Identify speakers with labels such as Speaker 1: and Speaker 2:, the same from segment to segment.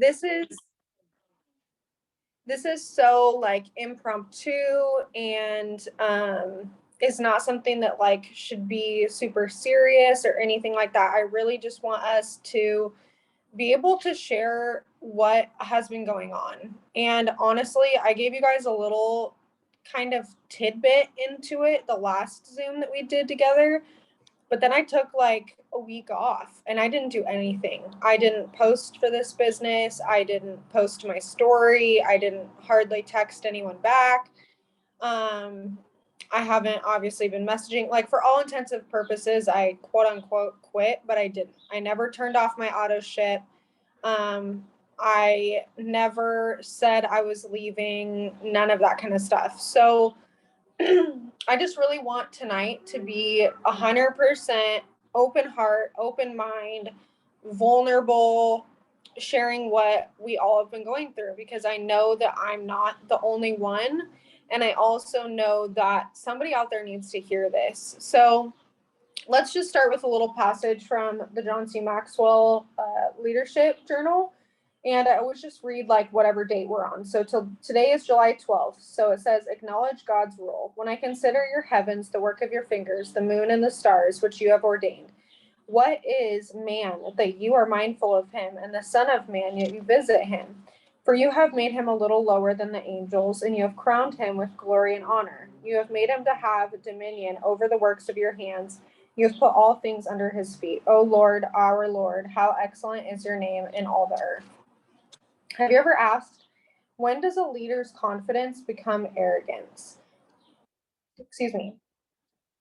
Speaker 1: this is so like impromptu and is not something that like should be super serious or anything like that. I really just want us to be able to share what has been going on. And honestly, I gave you guys a little kind of tidbit into it the last Zoom that we did together. But then I took like a week off and I didn't do anything. I didn't post for this business. I didn't post my story. I didn't hardly text anyone back. Um, I haven't obviously been messaging. Like, for all intensive purposes, I quote unquote quit, but I didn't. I never turned off my auto ship. I never said I was leaving, none of that kind of stuff. So I just really want tonight to be 100% open heart, open mind, vulnerable, sharing what we all have been going through, because I know that I'm not the only one. And I also know that somebody out there needs to hear this. So let's just start with a little passage from the John C. Maxwell Leadership Journal. And I always just read like whatever date we're on. So today is July 12th. So it says, acknowledge God's rule. When I consider your heavens, the work of your fingers, the moon and the stars, which you have ordained. What is man that you are mindful of him, and the son of man yet you visit him? For you have made him a little lower than the angels, and you have crowned him with glory and honor. You have made him to have dominion over the works of your hands. You have put all things under his feet. O Lord, our Lord, how excellent is your name in all the earth. Have you ever asked, when does a leader's confidence become arrogance? Excuse me.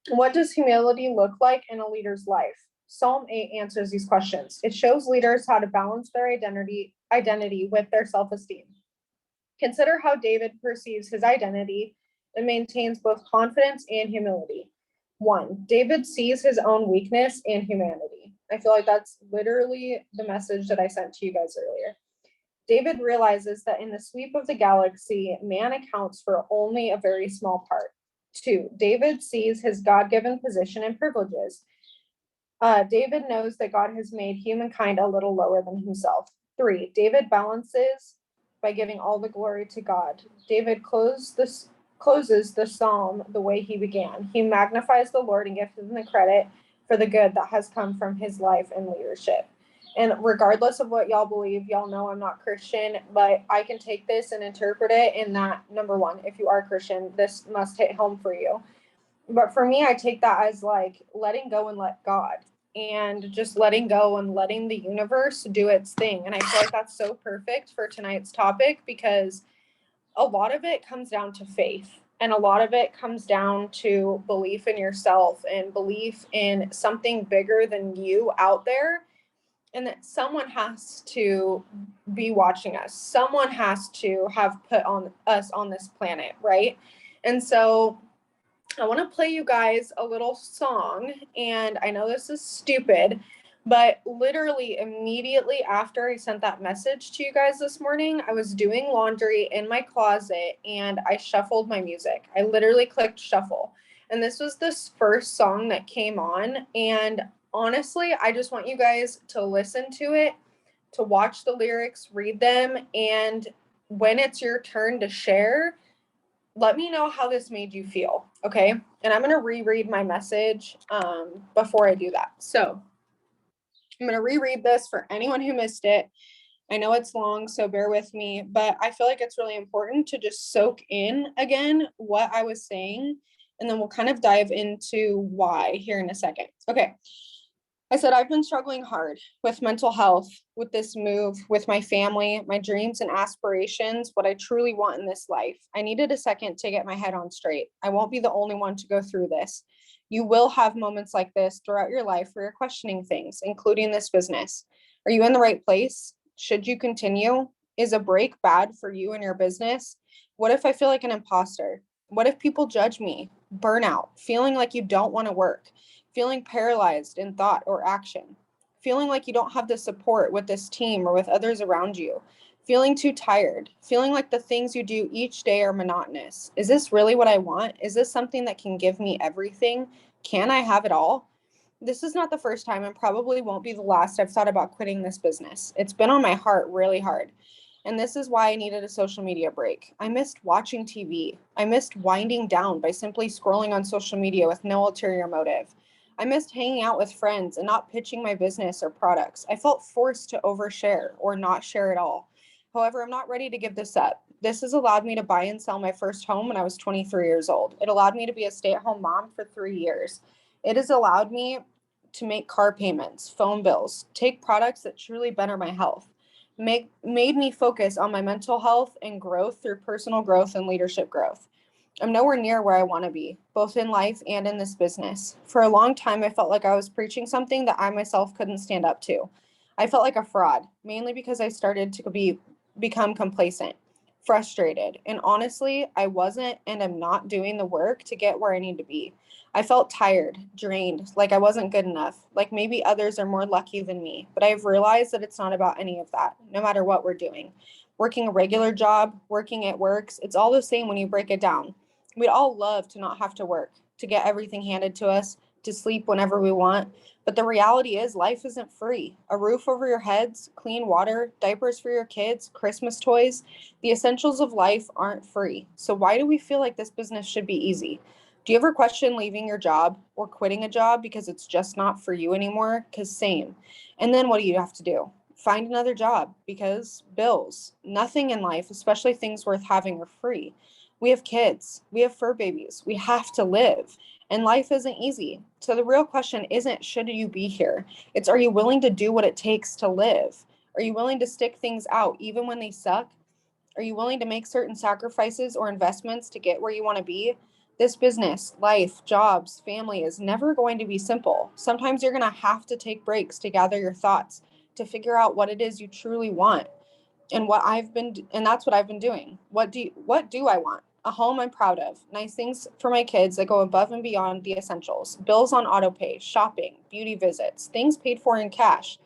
Speaker 1: What does humility look like in a leader's life? Psalm 8 answers these questions. It shows leaders how to balance their identity with their self-esteem. Consider how David perceives his identity and maintains both confidence and humility. 1, David sees his own weakness and humanity. I feel like that's literally the message that I sent to you guys earlier. David realizes that in the sweep of the galaxy, man accounts for only a very small part. 2, David sees his God-given position and privileges. David knows that God has made humankind a little lower than himself. 3, David balances by giving all the glory to God. David closes the psalm the way he began. He magnifies the Lord and gives him the credit for the good that has come from his life and leadership. And regardless of what y'all believe, y'all know I'm not Christian, but I can take this and interpret it in that, number one, if you are Christian, this must hit home for you. But for me, I take that as like letting go and let God, and just letting go and letting the universe do its thing. And I feel like that's so perfect for tonight's topic, because a lot of it comes down to faith. And a lot of it comes down to belief in yourself and belief in something bigger than you out there. And that someone has to be watching us. Someone has to have put on us on this planet, right? And so I want to play you guys a little song. And I know this is stupid, but literally immediately after I sent that message to you guys this morning, I was doing laundry in my closet and I shuffled my music. I literally clicked shuffle. And this was this first song that came on. And honestly, I just want you guys to listen to it, to watch the lyrics, read them, and when it's your turn to share, let me know how this made you feel, okay? And I'm going to reread my message before I do that. So I'm going to reread this for anyone who missed it. I know it's long, so bear with me, but I feel like it's really important to just soak in again what I was saying, and then we'll kind of dive into why here in a second. Okay. I said, I've been struggling hard with mental health, with this move, with my family, my dreams and aspirations, what I truly want in this life. I needed a second to get my head on straight. I won't be the only one to go through this. You will have moments like this throughout your life where you're questioning things, including this business. Are you in the right place? Should you continue? Is a break bad for you and your business? What if I feel like an imposter? What if people judge me? Burnout, feeling like you don't want to work, feeling paralyzed in thought or action, feeling like you don't have the support with this team or with others around you, feeling too tired, feeling like the things you do each day are monotonous. Is this really what I want? Is this something that can give me everything? Can I have it all? This is not the first time and probably won't be the last I've thought about quitting this business. It's been on my heart really hard. And this is why I needed a social media break. I missed watching TV. I missed winding down by simply scrolling on social media with no ulterior motive. I missed hanging out with friends and not pitching my business or products. I felt forced to overshare or not share at all. However, I'm not ready to give this up. This has allowed me to buy and sell my first home when I was 23 years old. It allowed me to be a stay-at-home mom for 3 years. It has allowed me to make car payments, phone bills, take products that truly better my health, made me focus on my mental health and growth through personal growth and leadership growth. I'm nowhere near where I want to be, both in life and in this business. For a long time, I felt like I was preaching something that I myself couldn't stand up to. I felt like a fraud, mainly because I started to become complacent, frustrated, and honestly, I wasn't and am not doing the work to get where I need to be. I felt tired, drained, like I wasn't good enough, like maybe others are more lucky than me. But I've realized that it's not about any of that, no matter what we're doing. Working a regular job, working at works, it's all the same when you break it down. We'd all love to not have to work, to get everything handed to us, to sleep whenever we want. But the reality is, life isn't free. A roof over your heads, clean water, diapers for your kids, Christmas toys, the essentials of life aren't free. So why do we feel like this business should be easy? Do you ever question leaving your job or quitting a job because it's just not for you anymore? Because same. And then what do you have to do? Find another job because bills. Nothing in life, especially things worth having, are free. We have kids, we have fur babies, we have to live, and life isn't easy. So the real question isn't should you be here? It's are you willing to do what it takes to live? Are you willing to stick things out even when they suck? Are you willing to make certain sacrifices or investments to get where you want to be? This business, life, jobs, family is never going to be simple. Sometimes you're going to have to take breaks to gather your thoughts, to figure out what it is you truly want. And that's what I've been doing. What do I want? A home I'm proud of, nice things for my kids that go above and beyond the essentials, bills on auto pay, shopping, beauty visits, things paid for in cash,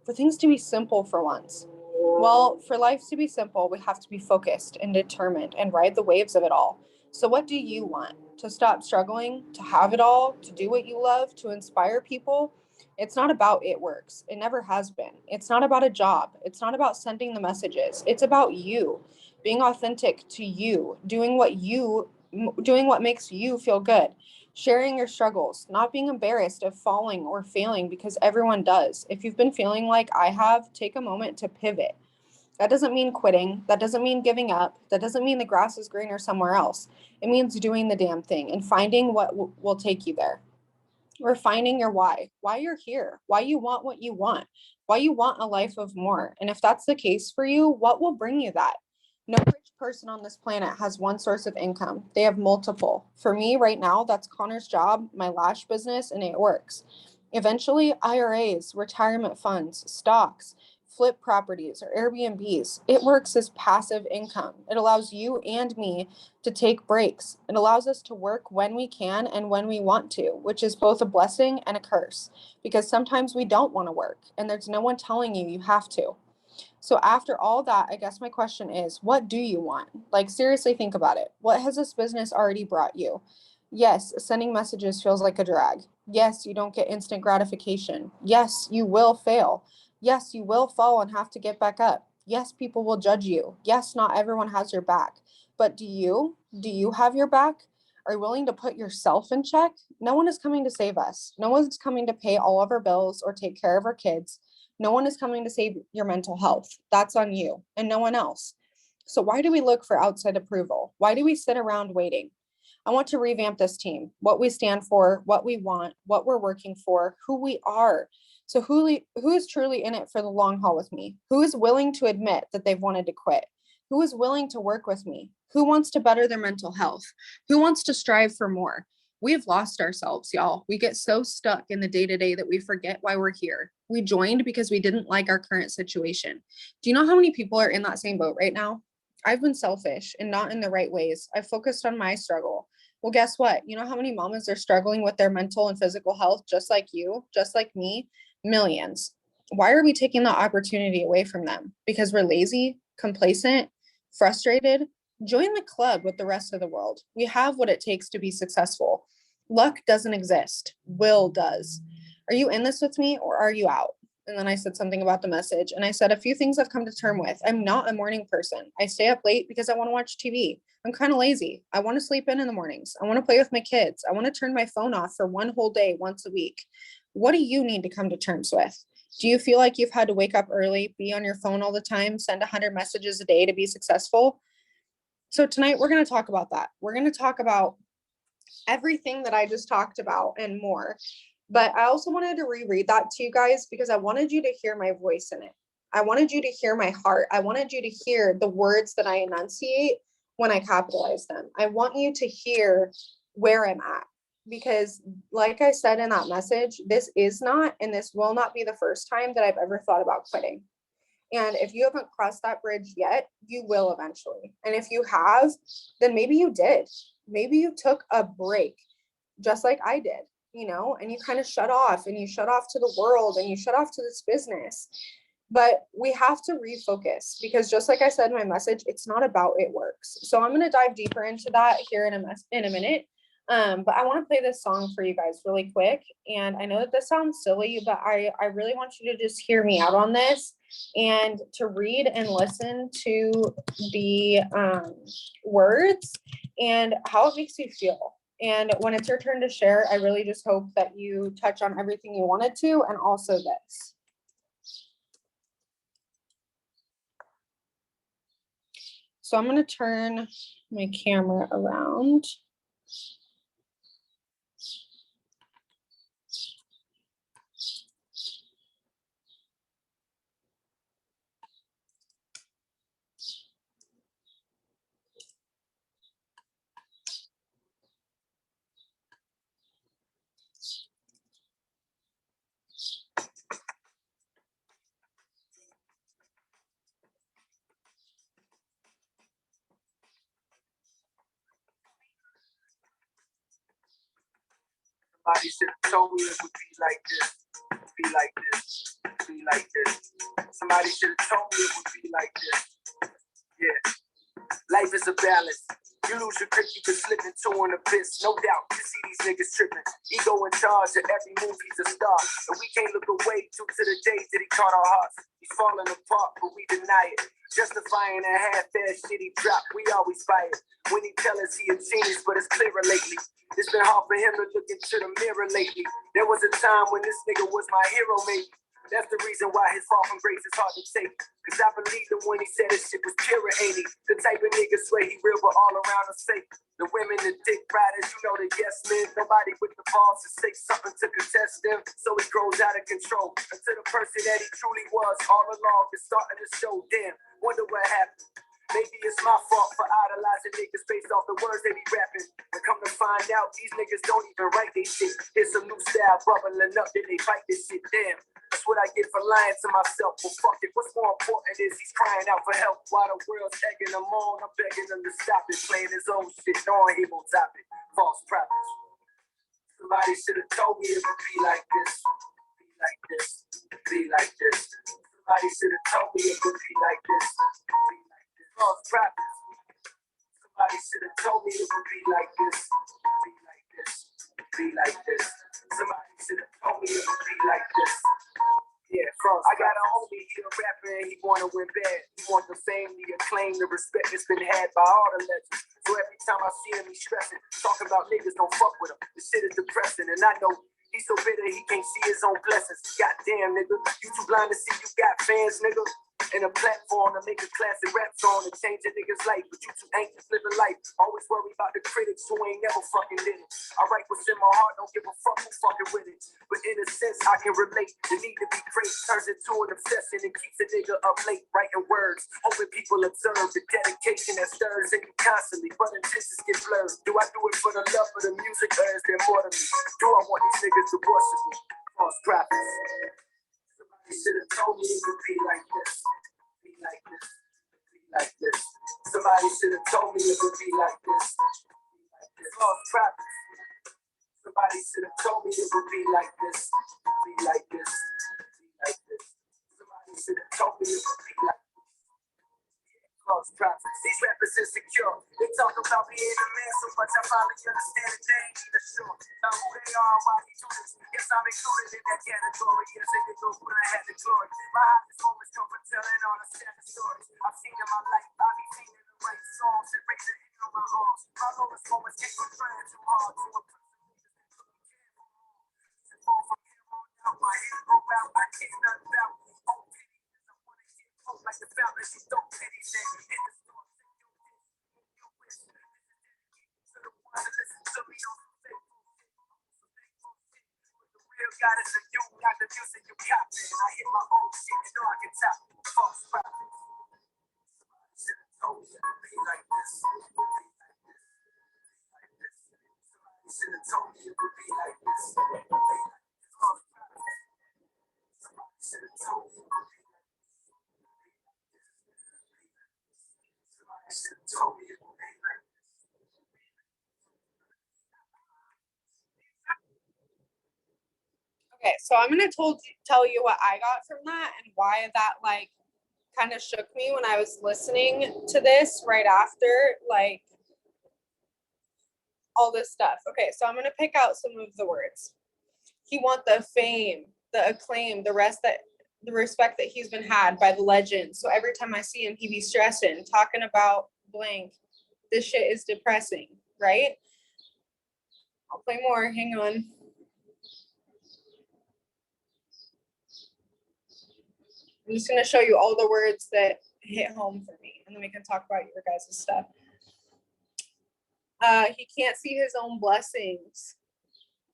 Speaker 1: for things to be simple for once. Well, for life to be simple, we have to be focused and determined and ride the waves of it all. So, what do you want? To stop struggling, to have it all, to do what you love, to inspire people? It's not about it works. It never has been. It's not about a job. It's not about sending the messages. It's about you being authentic to you, doing what makes you feel good, sharing your struggles, not being embarrassed of falling or failing because everyone does. If you've been feeling like I have, take a moment to pivot. That doesn't mean quitting. That doesn't mean giving up. That doesn't mean the grass is greener somewhere else. It means doing the damn thing and finding what will take you there. Or finding your why you're here, why you want what you want, why you want a life of more. And if that's the case for you, what will bring you that? No rich person on this planet has one source of income. They have multiple. For me right now, that's Connor's job, my lash business, and it works. Eventually, IRAs, retirement funds, stocks, flip properties, or Airbnbs. It works as passive income. It allows you and me to take breaks. It allows us to work when we can and when we want to, which is both a blessing and a curse because sometimes we don't want to work and there's no one telling you you have to. So after all that, I guess my question is, what do you want? Like seriously think about it. What has this business already brought you? Yes, sending messages feels like a drag. Yes, you don't get instant gratification. Yes, you will fail. Yes, you will fall and have to get back up. Yes, people will judge you. Yes, not everyone has your back. But do you? Do you have your back? Are you willing to put yourself in check? No one is coming to save us. No one's coming to pay all of our bills or take care of our kids. No one is coming to save your mental health. That's on you and no one else. So why do we look for outside approval? Why do we sit around waiting? I want to revamp this team, what we stand for, what we want, what we're working for, who we are. So who is truly in it for the long haul with me? Who is willing to admit that they've wanted to quit? Who is willing to work with me? Who wants to better their mental health? Who wants to strive for more? We have lost ourselves, y'all. We get so stuck in the day to day that we forget why we're here. We joined because we didn't like our current situation. Do you know how many people are in that same boat right now? I've been selfish and not in the right ways. I focused on my struggle. Well, guess what? You know how many mamas are struggling with their mental and physical health, just like you, just like me? Millions. Why are we taking that opportunity away from them? Because we're lazy, complacent, frustrated? Join the club with the rest of the world. We have what it takes to be successful. Luck doesn't exist. Will does. Are you in this with me or are you out? And then I said something about the message. And I said, a few things I've come to term with. I'm not a morning person. I stay up late because I want to watch TV. I'm kind of lazy. I want to sleep in the mornings. I want to play with my kids. I want to turn my phone off for one whole day once a week. What do you need to come to terms with? Do you feel like you've had to wake up early, be on your phone all the time, send 100 messages a day to be successful? So tonight we're going to talk about that. We're going to talk about everything that I just talked about and more. But I also wanted to reread that to you guys because I wanted you to hear my voice in it. I wanted you to hear my heart. I wanted you to hear the words that I enunciate when I capitalize them. I want you to hear where I'm at because, like I said in that message, this is not and this will not be the first time that I've ever thought about quitting. And if you haven't crossed that bridge yet, you will eventually. And if you have, then maybe you did. Maybe you took a break just like I did, you know, and you kind of shut off and you shut off to the world and you shut off to this business. But we have to refocus because just like I said in my message, it's not about it works. So I'm going to dive deeper into that here in a minute. But I want to play this song for you guys really quick. And I know that this sounds silly, but I really want you to just hear me out on this and to read and listen to the words and how it makes you feel. And when it's your turn to share, I really just hope that you touch on everything you wanted to and also this. So I'm going to turn my camera around.
Speaker 2: Somebody should have told me it would be like this, be like this, be like this. Somebody should have told me it would be like this. Yeah, life is a balance. You lose your grip, you can slip into an abyss. No doubt, you see these niggas tripping. Ego in charge of every move, he's a star. And we can't look away due to the days that he caught our hearts. He's falling apart, but we deny it. Justifying that half-ass shit he dropped, we always fight it. When he tell us he a genius, but it's clearer lately. It's been hard for him to look into the mirror lately. There was a time when this nigga was my hero, maybe. That's the reason why his fall from grace is hard to take. Cause I believed him when he said his shit was pure, ain't he? The type of nigga swear he real, but all around us fake. The women, the dick riders, you know the yes men. Nobody with the balls to say something to contest them. So he grows out of control. Until the person that he truly was all along is starting to show. Damn, wonder what happened. Maybe it's my fault for idolizing niggas based off the words they be rapping. And come to find out, these niggas don't even write they shit. Here's some new style bubbling up, then they fight this shit. Damn, that's what I get for lying to myself. Well, fuck it, what's more important is he's crying out for help. While the world's egging him on, I'm begging him to stop it. Playing his own shit, knowing he won't top it. False prophets. Somebody should have told me it would be like this. Be like this, be like this. Somebody should have told me it would be like this. Be like this. False prophets. Somebody should have told me it would be like this. Be like this, be like this. Somebody should have told me it would be like this. Yeah, I got a homie, he a rapper and he wanna win bad. He want the fame, the acclaim, the respect that's been had by all the legends. So every time I see him, he's stressing. Talking about niggas don't fuck with him. This shit is depressing and I know he's so bitter he can't see his own blessings. Goddamn, nigga, you too blind to see you got fans, nigga. And a platform to make a classic rap song and change a nigga's life. But you too anxious living life. Always worry about the critics who ain't never fucking did it. I write what's in my heart, don't give a fuck who fucking with it. But in a sense, I can relate. The need to be great turns into an obsession and keeps a nigga up late writing words. Hoping people observe the dedication that stirs in you constantly. But intentions get blurred. Do I do it for the love of the music or is there more to me? Do I want these niggas to worship me? False prophets. Somebody should have told me it would be like this. Be like this. Be like this. Somebody should have told me it would be like this. Be like this. False prophets. Somebody should have told me it would be like this. Be like this. Be like this. Somebody should have told me it would be like this. false prophets. These rappers insecure. They talk about being a man so much I finally understand that they ain't even sure. Now who they are and why they do this. Yes, I'm included in that category. Yes, they did go when I had the glory. My highest moments come from telling all the sad stories I've seen in my life. I be singing the right songs and raising it on my arms. My lowest moments came from trying too hard to impress. Fall from here on out, my head broke out, I can't nothing about. Oh, pity, I wanna get hope like the fountain, she don't pity that. In the storm, you wish. To the ones that listen to me on some faithful shit. The real God is in you, not the music you copy. And I hit my own shit, you know I can top it. False prophets. Somebody should have told you to be like this. Somebody should have told you to be like this.
Speaker 1: Okay, so I'm gonna tell you what I got from that and why that like kind of shook me when I was listening to this right after like all this stuff. Okay, so I'm gonna pick out some of the words. He want the fame, the acclaim, the respect that he's been had by the legends. So every time I see him, he be stressing, talking about blank. This shit is depressing, right? I'll play more. Hang on. I'm just gonna show you all the words that hit home for me, and then we can talk about your guys' stuff. He can't see his own blessings.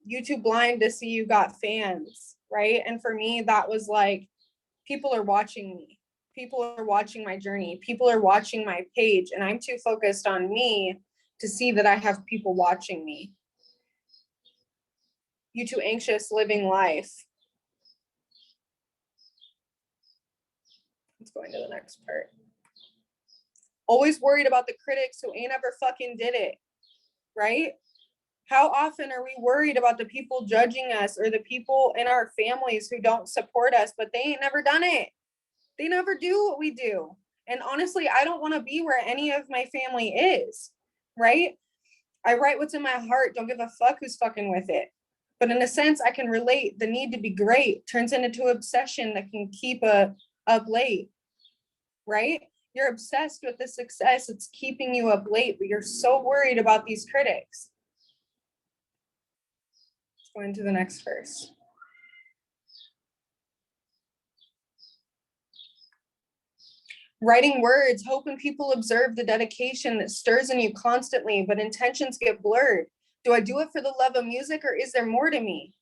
Speaker 1: You too blind to see you got fans, right? And for me, that was like, people are watching me. People are watching my journey. People are watching my page, and I'm too focused on me to see that I have people watching me. You too anxious living life. Let's go into the next part. Always worried about the critics who ain't ever fucking did it, right? How often are we worried about the people judging us or the people in our families who don't support us, but they ain't never done it? They never do what we do. And honestly, I don't want to be where any of my family is, right? I write what's in my heart. Don't give a fuck who's fucking with it. But in a sense, I can relate. The need to be great turns into obsession that can keep up late, right? You're obsessed with the success. It's keeping you up late, but you're so worried about these critics. Let's go into the next verse. Writing words, hoping people observe the dedication that stirs in you constantly, but intentions get blurred. Do I do it for the love of music, or is there more to me?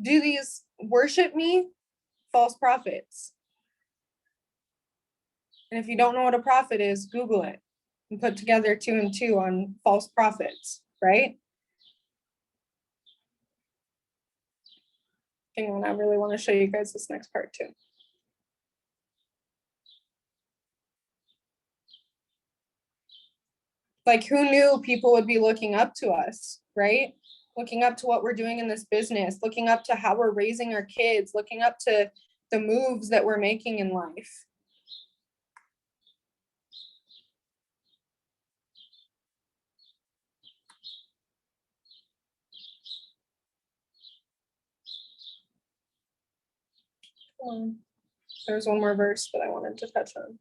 Speaker 1: Do these worship me? False prophets. And if you don't know what a prophet is, Google it and put together 2 and 2 on false prophets, right? Hang on, I really want to show you guys this next part too. Like, who knew people would be looking up to us, right? Looking up to what we're doing in this business, looking up to how we're raising our kids, looking up to the moves that we're making in life. There's one more verse that I wanted to touch on.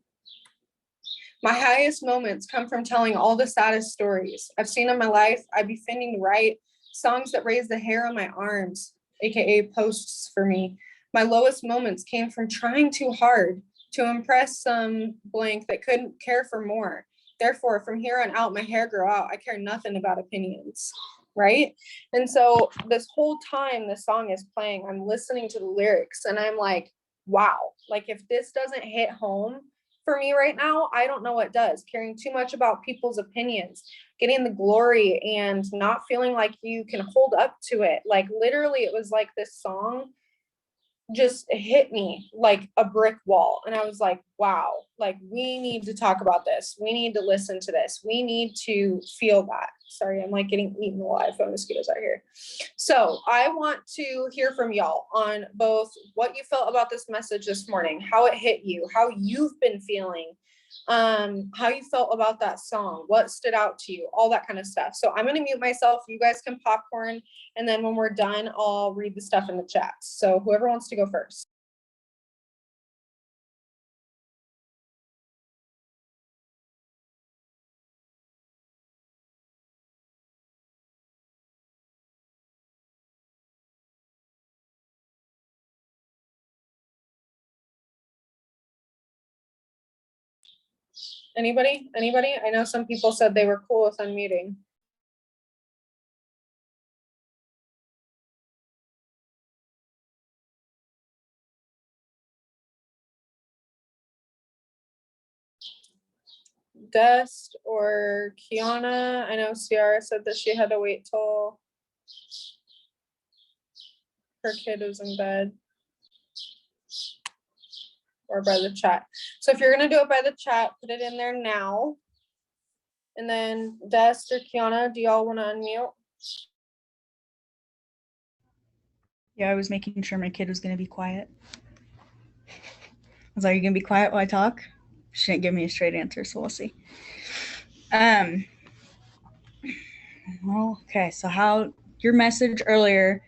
Speaker 1: My highest moments come from telling all the saddest stories I've seen in my life. I be finning to write songs that raise the hair on my arms, aka posts for me. My lowest moments came from trying too hard to impress some blank that couldn't care for more. Therefore, from here on out, my hair grew out. I care nothing about opinions, right? And so this whole time the song is playing, I'm listening to the lyrics and I'm like, wow, like if this doesn't hit home for me right now, I don't know what does. Caring too much about people's opinions, getting the glory and not feeling like you can hold up to it. Like literally it was like this song just hit me like a brick wall. And I was like, wow, like we need to talk about this. We need to listen to this. We need to feel that. Sorry, I'm like getting eaten alive by mosquitoes out here. So I want to hear from y'all on both what you felt about this message this morning, how it hit you, how you've been feeling how you felt about that song, what stood out to you, all that kind of stuff. So I'm going to mute myself. You guys can popcorn. And then when we're done, I'll read the stuff in the chat. So whoever wants to go first. Anybody? I know some people said they were cool with unmuting. Dust or Kiana? I know Ciara said that she had to wait till her kid was in bed. Or by the chat. So if you're gonna do it by the chat, put it in there now. And then Dust or Kiana, do y'all want to unmute?
Speaker 3: Yeah, I was making sure my kid was gonna be quiet. I was like, "Are you gonna be quiet while I talk?" She didn't give me a straight answer, so we'll see. Well, okay. So how your message earlier?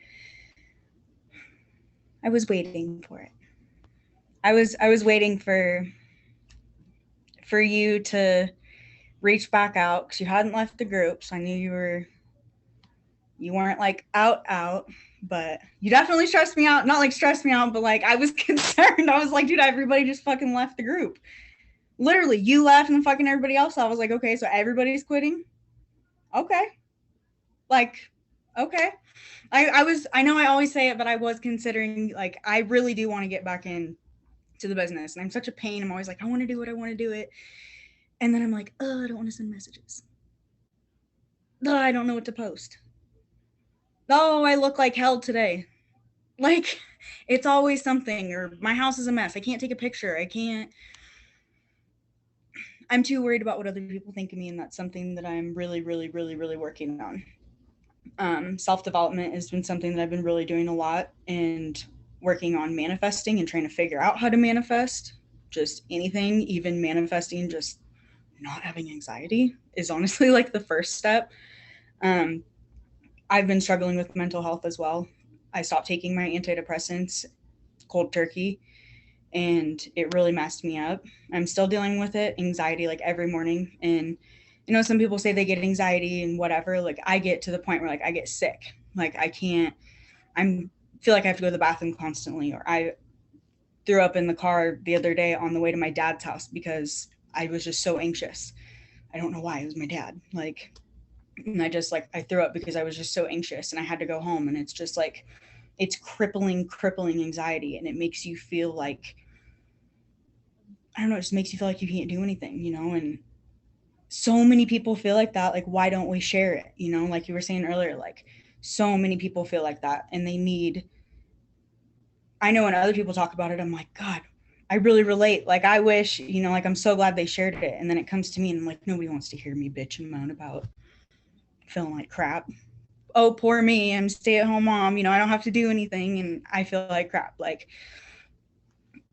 Speaker 3: I was waiting for it. I was waiting for you to reach back out because you hadn't left the group, so I knew you weren't like out, but you definitely stressed me out. Not like stressed me out, but like I was concerned. I was like, dude, everybody just fucking left the group. Literally, you left and fucking everybody else. I was like, okay, so everybody's quitting. Okay, like, okay. I know I always say it, but I was considering, like, I really do want to get back in to the business, and I'm such a pain. I'm always like, I want to do it, and then I'm like, oh, I don't want to send messages. Oh, I don't know what to post. Oh, I look like hell today. Like, it's always something, or my house is a mess. I can't take a picture. I'm too worried about what other people think of me, and that's something that I'm really, really, really, really working on. Self-development has been something that I've been really doing a lot, and working on manifesting and trying to figure out how to manifest just anything, even manifesting just not having anxiety is honestly like the first step. I've been struggling with mental health as well. I stopped taking my antidepressants cold turkey, and it really messed me up. I'm still dealing with it, anxiety, like every morning. And you know, some people say they get anxiety and whatever. Like I get to the point where like I get sick. Like I can't, feel like I have to go to the bathroom constantly. Or I threw up in the car the other day on the way to my dad's house because I was just so anxious. I don't know why. It was my dad. Like, and I just like, I threw up because I was just so anxious and I had to go home. And it's just like, it's crippling anxiety. And it makes you feel like, I don't know, it just makes you feel like you can't do anything, you know? And so many people feel like that. Like, why don't we share it? You know, like you were saying earlier, like so many people feel like that, and they need, I know when other people talk about it, I'm like, God, I really relate. Like, I wish, you know, like I'm so glad they shared it. And then it comes to me and I'm like, nobody wants to hear me bitch and moan about feeling like crap. Oh, poor me. I'm a stay-at-home mom. You know, I don't have to do anything and I feel like crap. Like,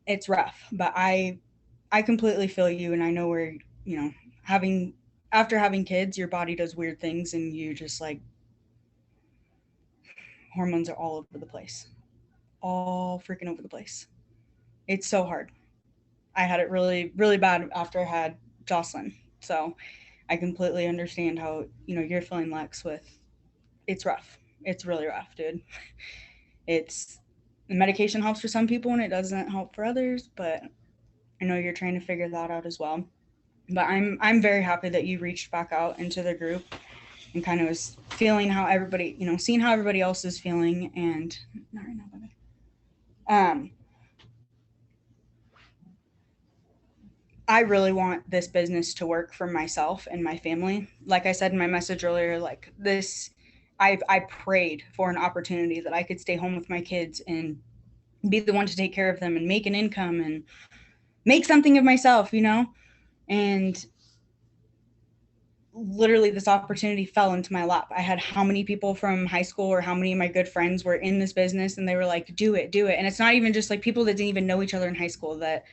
Speaker 3: it's rough, but I completely feel you. And I know where, you know, after having kids, your body does weird things and you just like, hormones are all over the place, all freaking over the place. It's so hard. I had it really, really bad after I had Jocelyn. So I completely understand how, you know, you're feeling, Lex, with, it's rough. It's really rough, dude. It's, the medication helps for some people and it doesn't help for others, but I know you're trying to figure that out as well. But I'm very happy that you reached back out into the group and kind of was feeling how everybody, you know, seeing how everybody else is feeling. And not right now, baby. I really want this business to work for myself and my family. Like I said in my message earlier, like this, I prayed for an opportunity that I could stay home with my kids and be the one to take care of them and make an income and make something of myself, you know? And literally this opportunity fell into my lap. I had how many people from high school or how many of my good friends were in this business and they were like, do it. And it's not even just like people that didn't even know each other in high school, that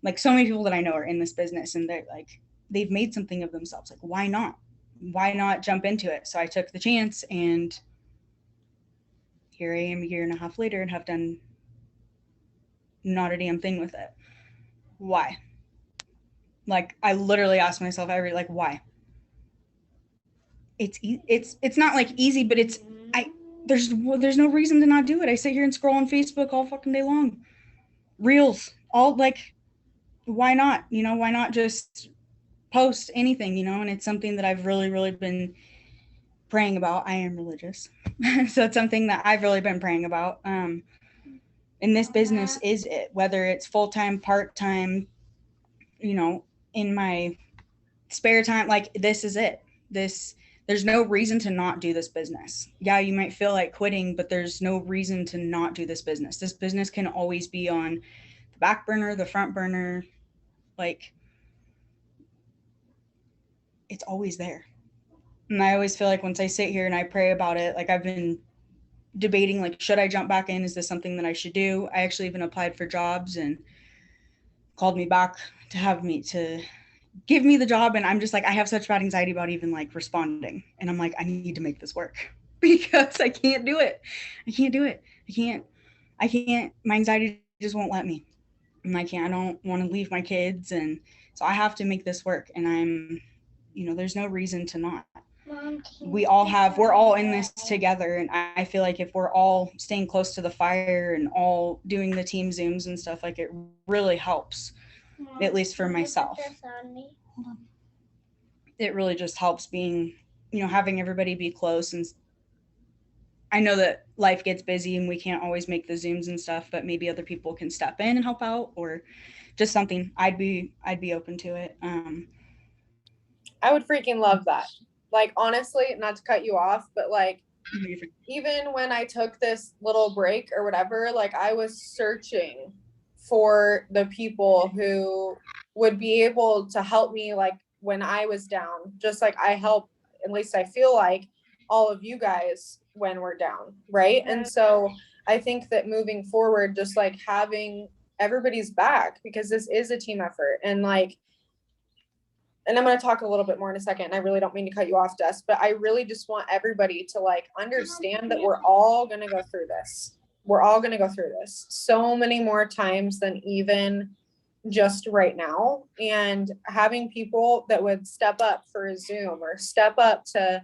Speaker 3: like so many people that I know are in this business and they're like, they've made something of themselves. Like, why not? Why not jump into it? So I took the chance, and here I am a year and a half later and have done not a damn thing with it. Why? Like, I literally ask myself every, like, why? It's not like easy, but there's no reason to not do it. I sit here and scroll on Facebook all fucking day long. Reels, all like, why not? You know, why not just post anything, you know? And it's something that I've really, really been praying about. I am religious. So it's something that I've really been praying about. And this business is it, whether it's full-time, part-time, you know, in my spare time, like this is it. There's no reason to not do this business. Yeah, you might feel like quitting, but there's no reason to not do this business. This business can always be on the back burner, the front burner, like it's always there. And I always feel like once I sit here and I pray about it, like I've been debating, like, should I jump back in? Is this something that I should do? I actually even applied for jobs and called me back to give me the job. And I'm just like, I have such bad anxiety about even like responding. And I'm like, I need to make this work because I can't do it. I can't, my anxiety just won't let me. And I don't want to leave my kids. And so I have to make this work. And there's no reason to not. We're all in this together. And I feel like if we're all staying close to the fire and all doing the team Zooms and stuff, like it really helps, at least for myself. It really just helps being, having everybody be close. And I know that life gets busy and we can't always make the Zooms and stuff, but maybe other people can step in and help out, or just something. I'd be open to it.
Speaker 1: I would freaking love that. Like, honestly, not to cut you off, but like, even when I took this little break or whatever, like I was searching for the people who would be able to help me, like when I was down, just like I help, at least I feel like, all of you guys when we're down, right? And so I think that moving forward, just like having everybody's back, because this is a team effort. And like, and I'm going to talk a little bit more in a second, and I really don't mean to cut you off, Des, but I really just want everybody to like understand that we're all going to go through this. We're all going to go through this so many more times than even just right now. And having people that would step up for a Zoom or step up to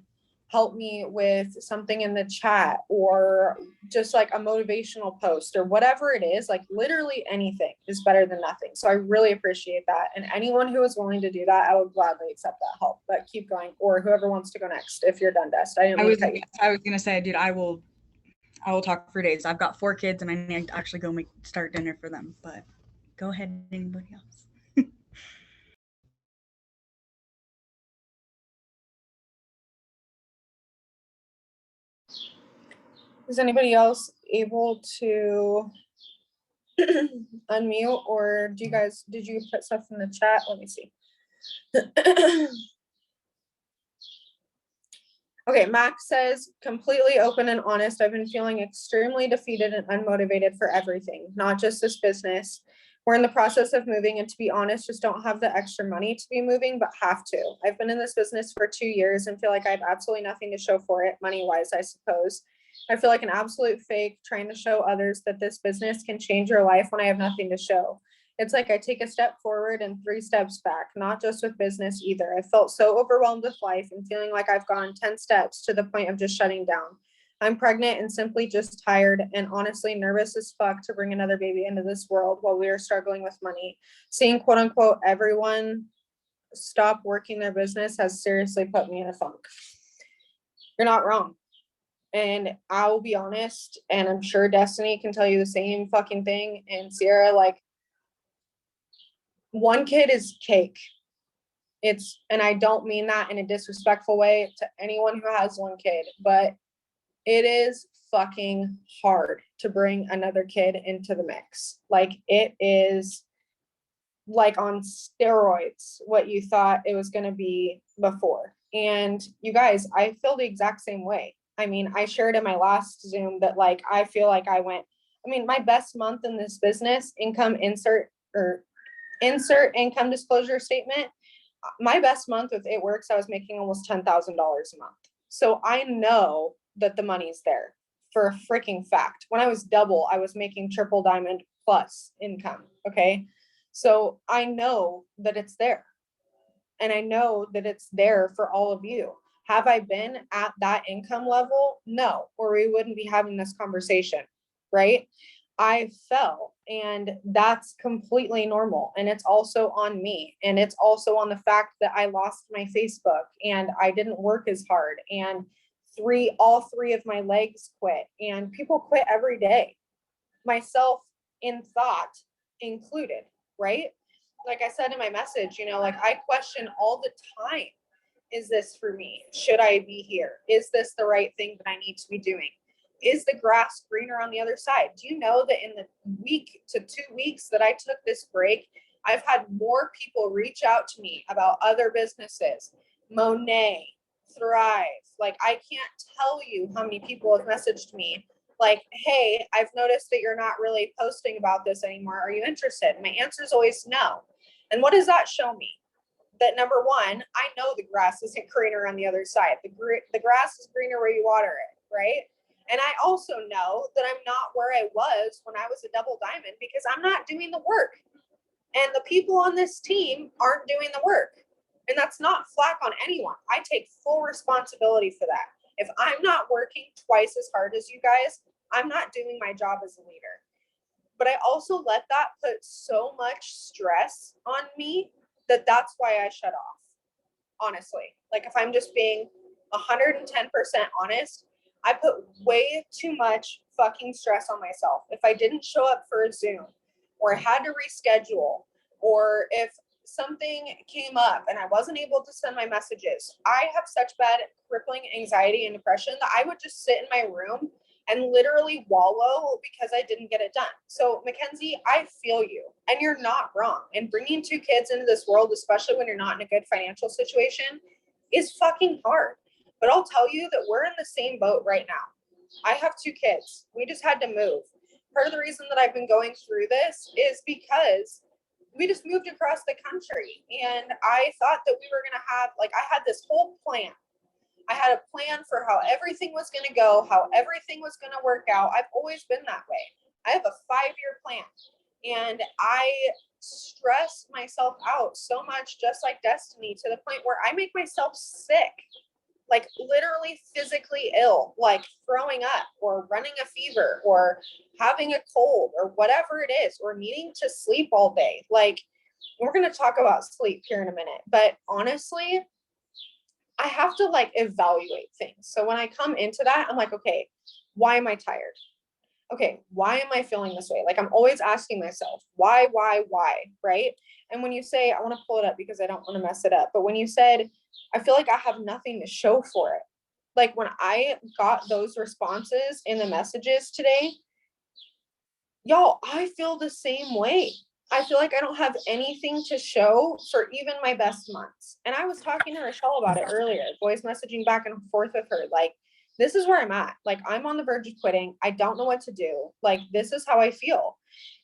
Speaker 1: help me with something in the chat, or just like a motivational post or whatever it is, like literally anything is better than nothing. So I really appreciate that. And anyone who is willing to do that, I would gladly accept that help. But keep going, or whoever wants to go next, if you're done, Dest. I was
Speaker 3: gonna say, dude, I will talk for days. I've got 4 kids and I need to actually go start dinner for them. But go ahead, anybody else.
Speaker 1: Is anybody else able to unmute, or did you put stuff in the chat? Let me see. Okay, Max says, completely open and honest. I've been feeling extremely defeated and unmotivated for everything, not just this business. We're in the process of moving, and to be honest, just don't have the extra money to be moving, but have to. I've been in this business for 2 years and feel like I have absolutely nothing to show for it, money-wise, I suppose. I feel like an absolute fake trying to show others that this business can change your life when I have nothing to show. It's like I take a step forward and 3 steps back, not just with business either. I felt so overwhelmed with life and feeling like I've gone 10 steps to the point of just shutting down. I'm pregnant and simply just tired and honestly nervous as fuck to bring another baby into this world while we are struggling with money. Seeing quote unquote everyone stop working their business has seriously put me in a funk. You're not wrong. And I will be honest, and I'm sure Destiny can tell you the same fucking thing. And Sierra, like, 1 kid is cake. And I don't mean that in a disrespectful way to anyone who has 1 kid, but it is fucking hard to bring another kid into the mix. Like, it is like on steroids what you thought it was going to be before. And you guys, I feel the exact same way. I mean, I shared in my last Zoom that like, I feel like my best month in this business, income insert, or insert income disclosure statement. My best month with It Works, I was making almost $10,000 a month. So I know that the money's there for a freaking fact. When I was double, I was making triple diamond plus income. Okay. So I know that it's there. And I know that it's there for all of you. Have I been at that income level? No, or we wouldn't be having this conversation, right? I fell, and that's completely normal. And it's also on me. And it's also on the fact that I lost my Facebook and I didn't work as hard. And all three of my legs quit. And people quit every day, myself in thought included, right? Like I said in my message, like I question all the time, is this for me? Should I be here? Is this the right thing that I need to be doing? Is the grass greener on the other side? Do you know that in the week to 2 weeks that I took this break, I've had more people reach out to me about other businesses, Monet, Thrive. Like, I can't tell you how many people have messaged me like, hey, I've noticed that you're not really posting about this anymore. Are you interested? My answer is always no. And what does that show me? That number one, I know the grass isn't greener on the other side. The grass is greener where you water it, right? And I also know that I'm not where I was when I was a double diamond because I'm not doing the work. And the people on this team aren't doing the work. And that's not flack on anyone. I take full responsibility for that. If I'm not working twice as hard as you guys, I'm not doing my job as a leader. But I also let that put so much stress on me that that's why I shut off. Honestly, like if I'm just being 110% honest, I put way too much fucking stress on myself. If I didn't show up for a Zoom or I had to reschedule, or if something came up and I wasn't able to send my messages, I have such bad crippling anxiety and depression that I would just sit in my room and literally wallow because I didn't get it done. So Mackenzie, I feel you, and you're not wrong. And bringing 2 kids into this world, especially when you're not in a good financial situation, is fucking hard. But I'll tell you that we're in the same boat right now. I have 2 kids. We just had to move. Part of the reason that I've been going through this is because we just moved across the country, and I thought that we were going to have, like, I had this whole plan. I had a plan for how everything was going to go, how everything was going to work out. I've always been that way. I have a 5-year plan, and I stress myself out so much, just like Destiny, to the point where I make myself sick, like literally physically ill, like throwing up or running a fever or having a cold or whatever it is, or needing to sleep all day. Like, we're going to talk about sleep here in a minute, but honestly, I have to like evaluate things. So when I come into that, I'm like, okay, why am I tired? Okay, why am I feeling this way? Like, I'm always asking myself, why, right? And when you say, I want to pull it up because I don't want to mess it up. But when you said, I feel like I have nothing to show for it. Like, when I got those responses in the messages today, y'all, I feel the same way. I feel like I don't have anything to show for even my best months. And I was talking to Rochelle about it earlier, voice messaging back and forth with her. Like, this is where I'm at. Like, I'm on the verge of quitting. I don't know what to do. Like, this is how I feel.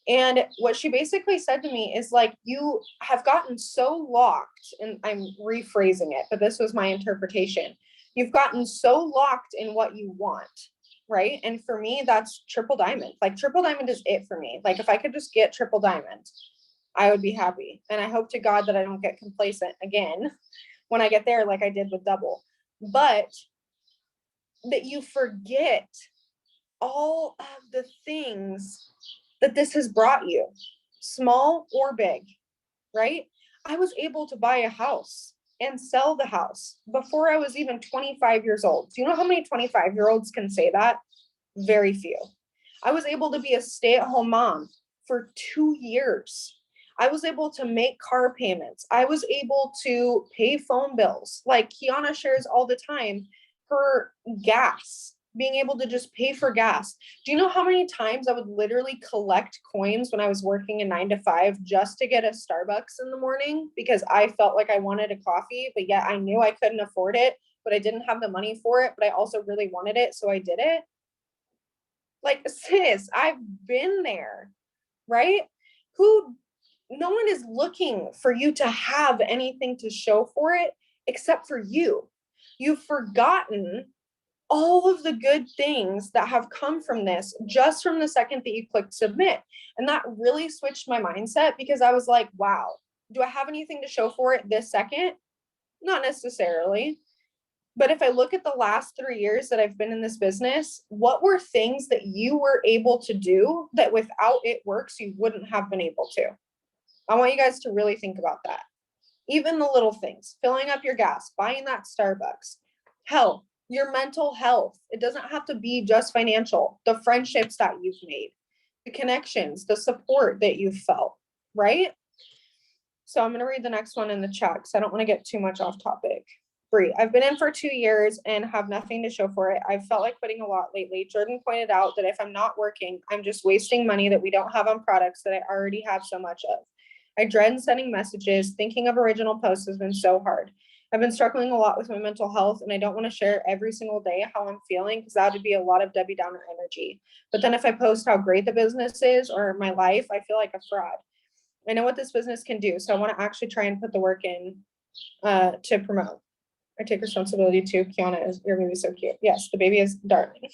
Speaker 1: And what she basically said to me is like, you have gotten so locked, and I'm rephrasing it, but this was my interpretation. You've gotten so locked in what you want, right? And for me, that's triple diamond. Like, triple diamond is it for me. Like, if I could just get triple diamond, I would be happy. And I hope to God that I don't get complacent again when I get there, like I did with double. But that you forget all of the things that this has brought you, small or big, right? I was able to buy a house and sell the house before I was even 25 years old. Do you know how many 25-year-olds can say that? Very few. I was able to be a stay-at-home mom for 2 years. I was able to make car payments. I was able to pay phone bills. Like Kiana shares all the time, her gas, being able to just pay for gas. Do you know how many times I would literally collect coins when I was working a 9 to 5 just to get a Starbucks in the morning because I felt like I wanted a coffee, but yet I knew I couldn't afford it, but I didn't have the money for it, but I also really wanted it, so I did it. Like, sis, I've been there, right? Who no one is looking for you to have anything to show for it except for you. You've forgotten all of the good things that have come from this just from the second that you clicked submit. And that really switched my mindset, because I was like, wow, do I have anything to show for it this second? Not necessarily. But if I look at the last 3 years that I've been in this business, what were things that you were able to do that without it works, you wouldn't have been able to? I want you guys to really think about that. Even the little things, filling up your gas, buying that Starbucks, hell, your mental health. It doesn't have to be just financial. The friendships that you've made, the connections, the support that you've felt, right? So I'm going to read the next one in the chat because I don't want to get too much off topic. Bree, I've been in for 2 years and have nothing to show for it. I've felt like quitting a lot lately. Jordan pointed out that if I'm not working, I'm just wasting money that we don't have on products that I already have so much of. I dread sending messages. Thinking of original posts has been so hard. I've been struggling a lot with my mental health, and I don't want to share every single day how I'm feeling because that would be a lot of Debbie Downer energy. But then if I post how great the business is or my life, I feel like a fraud. I know what this business can do, so I want to actually try and put the work in to promote. I take responsibility too. Kiana, your baby's so cute. Yes, the baby is darling.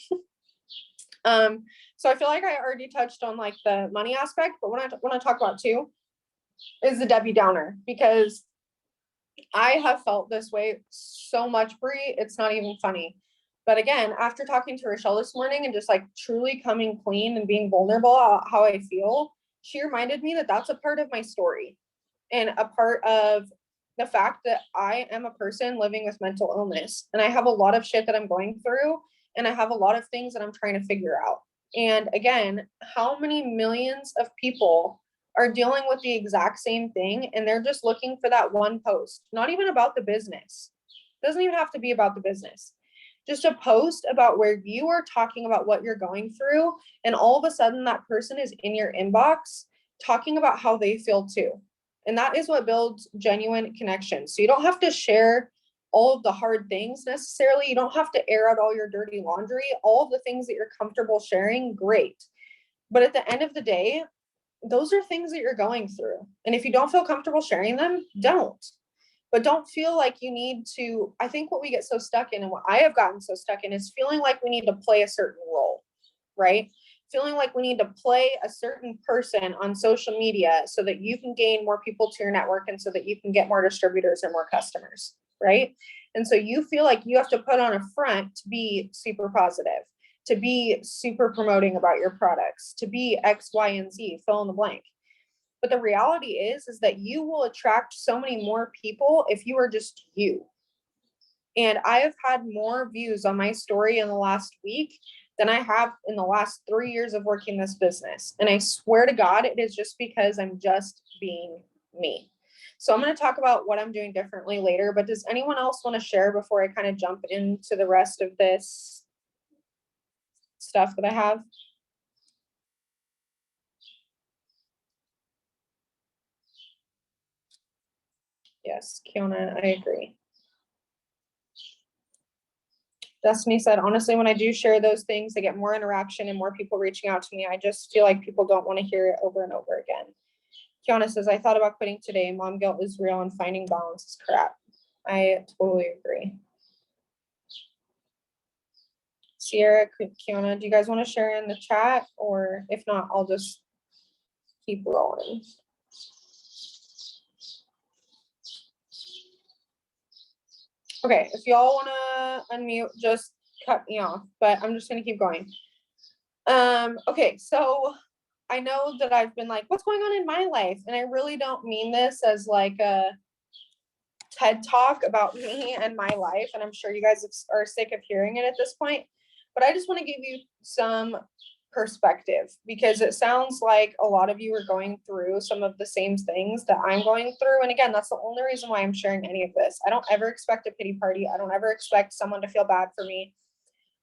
Speaker 1: So I feel like I already touched on like the money aspect, but what I want to talk about too is the Debbie Downer, because I have felt this way so much, Brie. It's not even funny. But again, after talking to Rochelle this morning and just like truly coming clean and being vulnerable about how I feel, she reminded me that that's a part of my story and a part of the fact that I am a person living with mental illness, and I have a lot of shit that I'm going through, and I have a lot of things that I'm trying to figure out. And again, how many millions of people are dealing with the exact same thing, and they're just looking for that one post, not even about the business. It doesn't even have to be about the business. Just a post about where you are talking about what you're going through, and all of a sudden that person is in your inbox talking about how they feel too. And that is what builds genuine connections. So you don't have to share all of the hard things necessarily. You don't have to air out all your dirty laundry. All of the things that you're comfortable sharing, great. But at the end of the day, those are things that you're going through. And if you don't feel comfortable sharing them, don't. But don't feel like you need to. I think what we get so stuck in, and what I have gotten so stuck in, is feeling like we need to play a certain role, right? Feeling like we need to play a certain person on social media so that you can gain more people to your network and so that you can get more distributors or more customers, right? And so you feel like you have to put on a front to be super positive, to be super promoting about your products, to be X, Y, and Z, fill in the blank. But the reality is that you will attract so many more people if you are just you. And I have had more views on my story in the last week than I have in the last 3 years of working this business. And I swear to God, it is just because I'm just being me. So I'm going to talk about what I'm doing differently later, but does anyone else want to share before I kind of jump into the rest of this stuff that I have? Yes, Kiona, I agree. Destiny said, honestly, when I do share those things, I get more interaction and more people reaching out to me. I just feel like people don't want to hear it over and over again. Kiana says, I thought about quitting today. Mom guilt is real and finding balance is crap. I totally agree. Sierra, Kiana, do you guys want to share in the chat? Or if not, I'll just keep rolling. Okay, if y'all want to unmute, just cut me off, but I'm just going to keep going. Okay, so I know that I've been like, what's going on in my life? And I really don't mean this as like a TED talk about me and my life. And I'm sure you guys are sick of hearing it at this point, but I just want to give you some perspective, because it sounds like a lot of you are going through some of the same things that I'm going through. And again, that's the only reason why I'm sharing any of this. I don't ever expect a pity party. I don't ever expect someone to feel bad for me.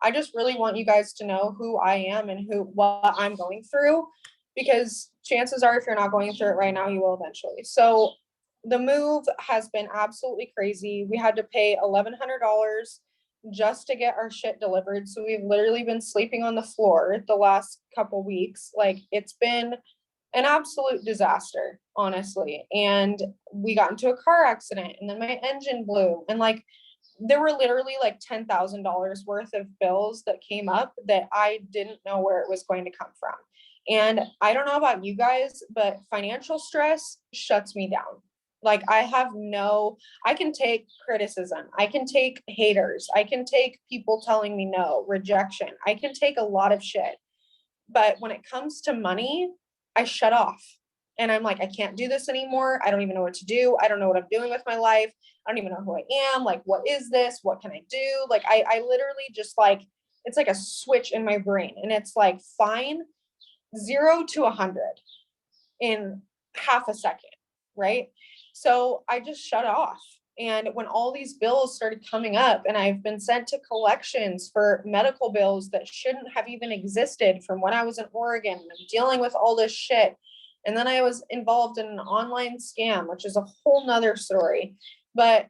Speaker 1: I just really want you guys to know who I am and what I'm going through, because chances are if you're not going through it right now, you will eventually. So the move has been absolutely crazy. We had to pay $1,100 just to get our shit delivered. So we've literally been sleeping on the floor the last couple weeks. Like, it's been an absolute disaster, honestly. And we got into a car accident, and then my engine blew, and like there were literally like $10,000 worth of bills that came up that I didn't know where it was going to come from. And I don't know about you guys, but financial stress shuts me down. Like I can take criticism. I can take haters. I can take people telling me no, rejection. I can take a lot of shit. But when it comes to money, I shut off. And I'm like, I can't do this anymore. I don't even know what to do. I don't know what I'm doing with my life. I don't even know who I am. Like, what is this? What can I do? Like, I literally just like, it's like a switch in my brain. And it's like, fine, 0 to 100 in half a second, right? So I just shut off. And when all these bills started coming up, and I've been sent to collections for medical bills that shouldn't have even existed from when I was in Oregon, and I'm dealing with all this shit. And then I was involved in an online scam, which is a whole nother story. But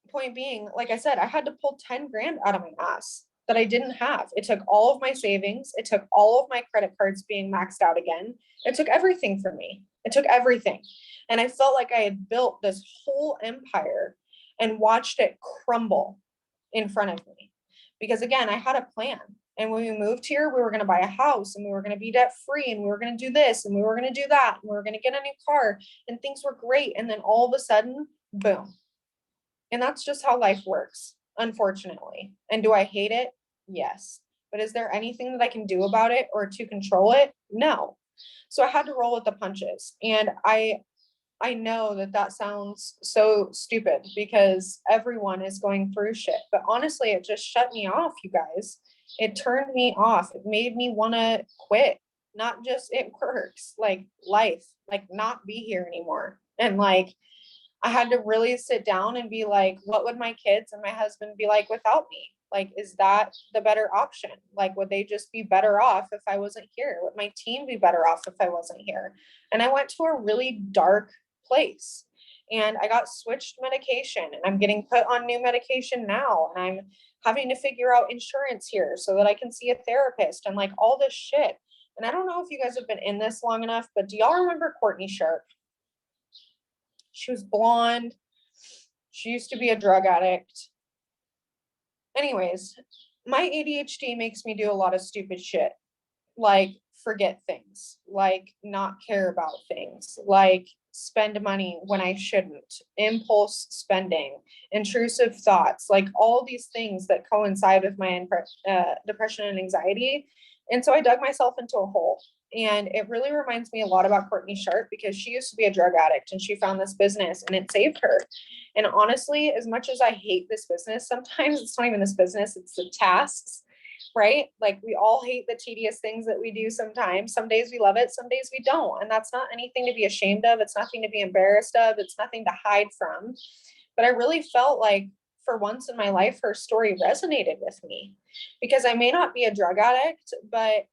Speaker 1: point being, like I said, I had to pull 10 grand out of my ass that I didn't have. It took all of my savings. It took all of my credit cards being maxed out again. It took everything from me. It took everything. And I felt like I had built this whole empire and watched it crumble in front of me. Because again, I had a plan. And when we moved here, we were going to buy a house, and we were going to be debt free, and we were going to do this, and we were going to do that, and we were going to get a new car, and things were great. And then all of a sudden, boom. And that's just how life works, unfortunately. And do I hate it? Yes. But is there anything that I can do about it or to control it? No. So I had to roll with the punches. And I know that that sounds so stupid because everyone is going through shit. But honestly, it just shut me off, you guys. It turned me off. It made me want to quit. Not just it works, like life, like not be here anymore. And like, I had to really sit down and be like, what would my kids and my husband be like without me? Like, is that the better option? Like, would they just be better off if I wasn't here? Would my team be better off if I wasn't here? And I went to a really dark place, and I got switched medication, and I'm getting put on new medication now. And I'm having to figure out insurance here so that I can see a therapist and like all this shit. And I don't know if you guys have been in this long enough, but do y'all remember Courtney Sharp? She was blonde. She used to be a drug addict. Anyways, my ADHD makes me do a lot of stupid shit, like forget things, like not care about things, like spend money when I shouldn't, impulse spending, intrusive thoughts, like all these things that coincide with my depression and anxiety. And so I dug myself into a hole. And it really reminds me a lot about Courtney Sharp because she used to be a drug addict and she found this business and it saved her. And honestly, as much as I hate this business, sometimes it's not even this business, it's the tasks, right? Like we all hate the tedious things that we do sometimes. Some days we love it, some days we don't. And that's not anything to be ashamed of. It's nothing to be embarrassed of. It's nothing to hide from. But I really felt like for once in my life, her story resonated with me because I may not be a drug addict, but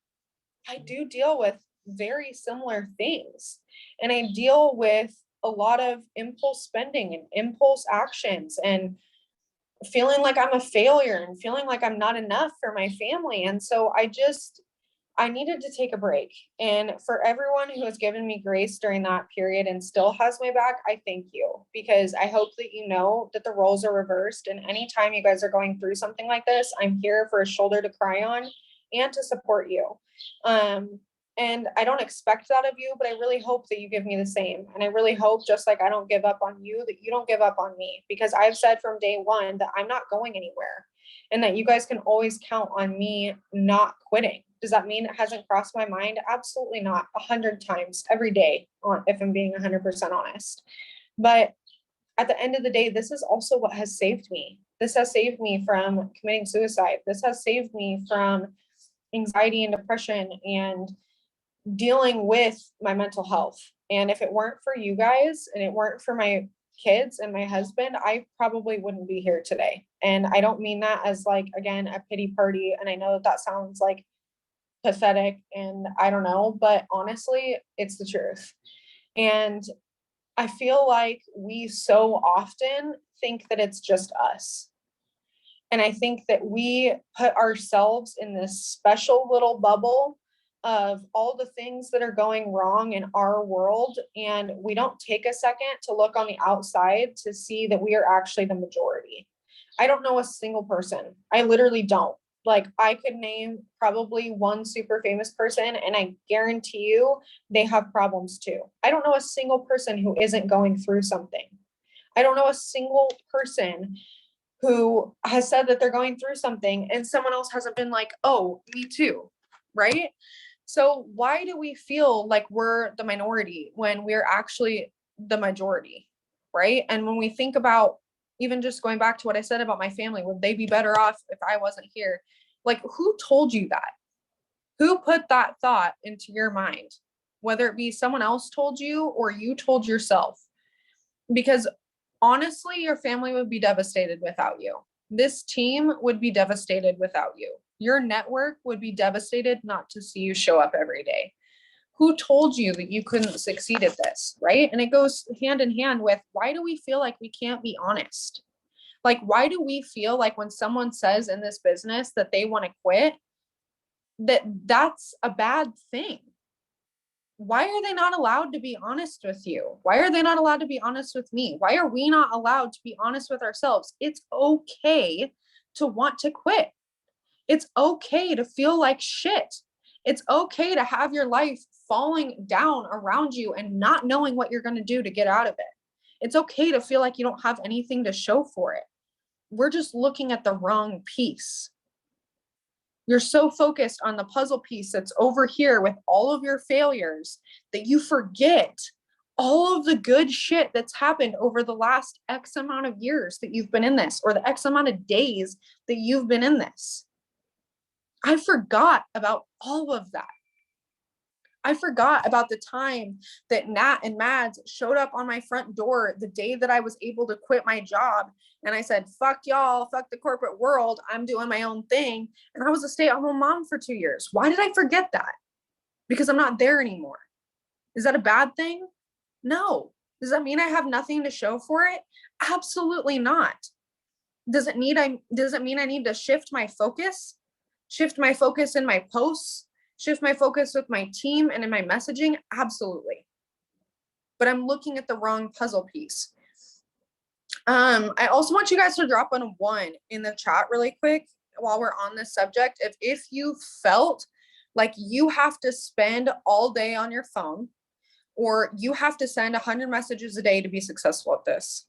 Speaker 1: I do deal with very similar things. And I deal with a lot of impulse spending and impulse actions and feeling like I'm a failure and feeling like I'm not enough for my family. And so I needed to take a break. And for everyone who has given me grace during that period and still has my back, I thank you because I hope that you know that the roles are reversed. And anytime you guys are going through something like this, I'm here for a shoulder to cry on and to support you. And I don't expect that of you, but I really hope that you give me the same. And I really hope, just like I don't give up on you, that you don't give up on me, because I've said from day one that I'm not going anywhere and that you guys can always count on me not quitting. Does that mean it hasn't crossed my mind? Absolutely not. 100 times every day, if I'm being 100% honest. But at the end of the day, this is also what has saved me. This has saved me from committing suicide. This has saved me from anxiety and depression and dealing with my mental health. And if it weren't for you guys and it weren't for my kids and my husband, I probably wouldn't be here today. And I don't mean that as like, again, a pity party. And I know that that sounds like pathetic and I don't know, but honestly, it's the truth. And I feel like we so often think that it's just us. And I think that we put ourselves in this special little bubble of all the things that are going wrong in our world, and we don't take a second to look on the outside to see that we are actually the majority. I don't know a single person. I literally don't. Like, I could name probably one super famous person, and I guarantee you they have problems too. I don't know a single person who isn't going through something. I don't know a single person who has said that they're going through something and someone else hasn't been like, oh, me too, right? So why do we feel like we're the minority when we're actually the majority, right? And when we think about, even just going back to what I said about my family, would they be better off if I wasn't here? Like, who told you that? Who put that thought into your mind? Whether it be someone else told you or you told yourself. Because honestly, your family would be devastated without you. This team would be devastated without you. Your network would be devastated not to see you show up every day. Who told you that you couldn't succeed at this, right? And it goes hand in hand with, why do we feel like we can't be honest? Like, why do we feel like when someone says in this business that they want to quit, that's a bad thing? Why are they not allowed to be honest with you? Why are they not allowed to be honest with me? Why are we not allowed to be honest with ourselves? It's okay to want to quit. It's okay to feel like shit. It's okay to have your life falling down around you and not knowing what you're going to do to get out of it. It's okay to feel like you don't have anything to show for it. We're just looking at the wrong piece. You're so focused on the puzzle piece that's over here with all of your failures that you forget all of the good shit that's happened over the last X amount of years that you've been in this, or the X amount of days that you've been in this. I forgot about all of that. I forgot about the time that Nat and Mads showed up on my front door the day that I was able to quit my job. And I said, fuck y'all, fuck the corporate world. I'm doing my own thing. And I was a stay-at-home mom for 2 years. Why did I forget that? Because I'm not there anymore. Is that a bad thing? No. Does that mean I have nothing to show for it? Absolutely not. Does it mean I need to shift my focus? Shift my focus in my posts? Shift my focus with my team and in my messaging? Absolutely. But I'm looking at the wrong puzzle piece. I also want you guys to drop a 1 in the chat really quick while we're on this subject. If you felt like you have to spend all day on your phone, or you have to send 100 messages a day to be successful at this.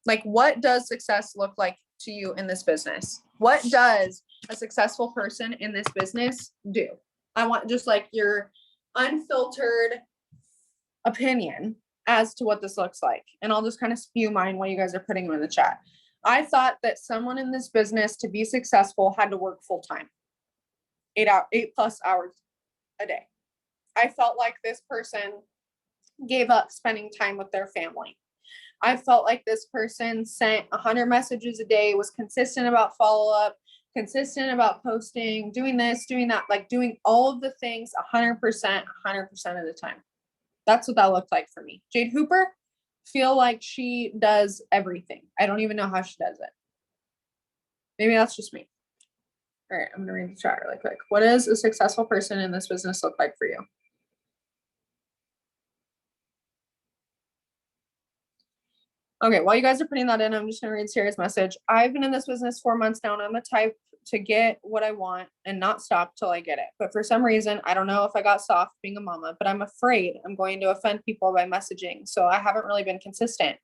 Speaker 1: Like, what does success look like to you in this business? What does a successful person in this business do? I want just like your unfiltered opinion as to what this looks like. And I'll just kind of spew mine while you guys are putting them in the chat. I thought that someone in this business to be successful had to work full time, 8+ hours a day. I felt like this person gave up spending time with their family. I felt like this person sent 100 messages a day, was consistent about follow-up, consistent about posting, doing this, doing that, like doing all of the things 100% of the time. That's what that looked like for me. Jade Hooper, feel like she does everything. I don't even know how she does it. Maybe that's just me. All right, I'm gonna read the chat really quick. What does a successful person in this business look like for you? Okay, while you guys are putting that in, I'm just gonna read Sarah's message. I've been in this business 4 months now, and I'm the type to get what I want and not stop till I get it. But for some reason, I don't know if I got soft being a mama, but I'm afraid I'm going to offend people by messaging. So I haven't really been consistent.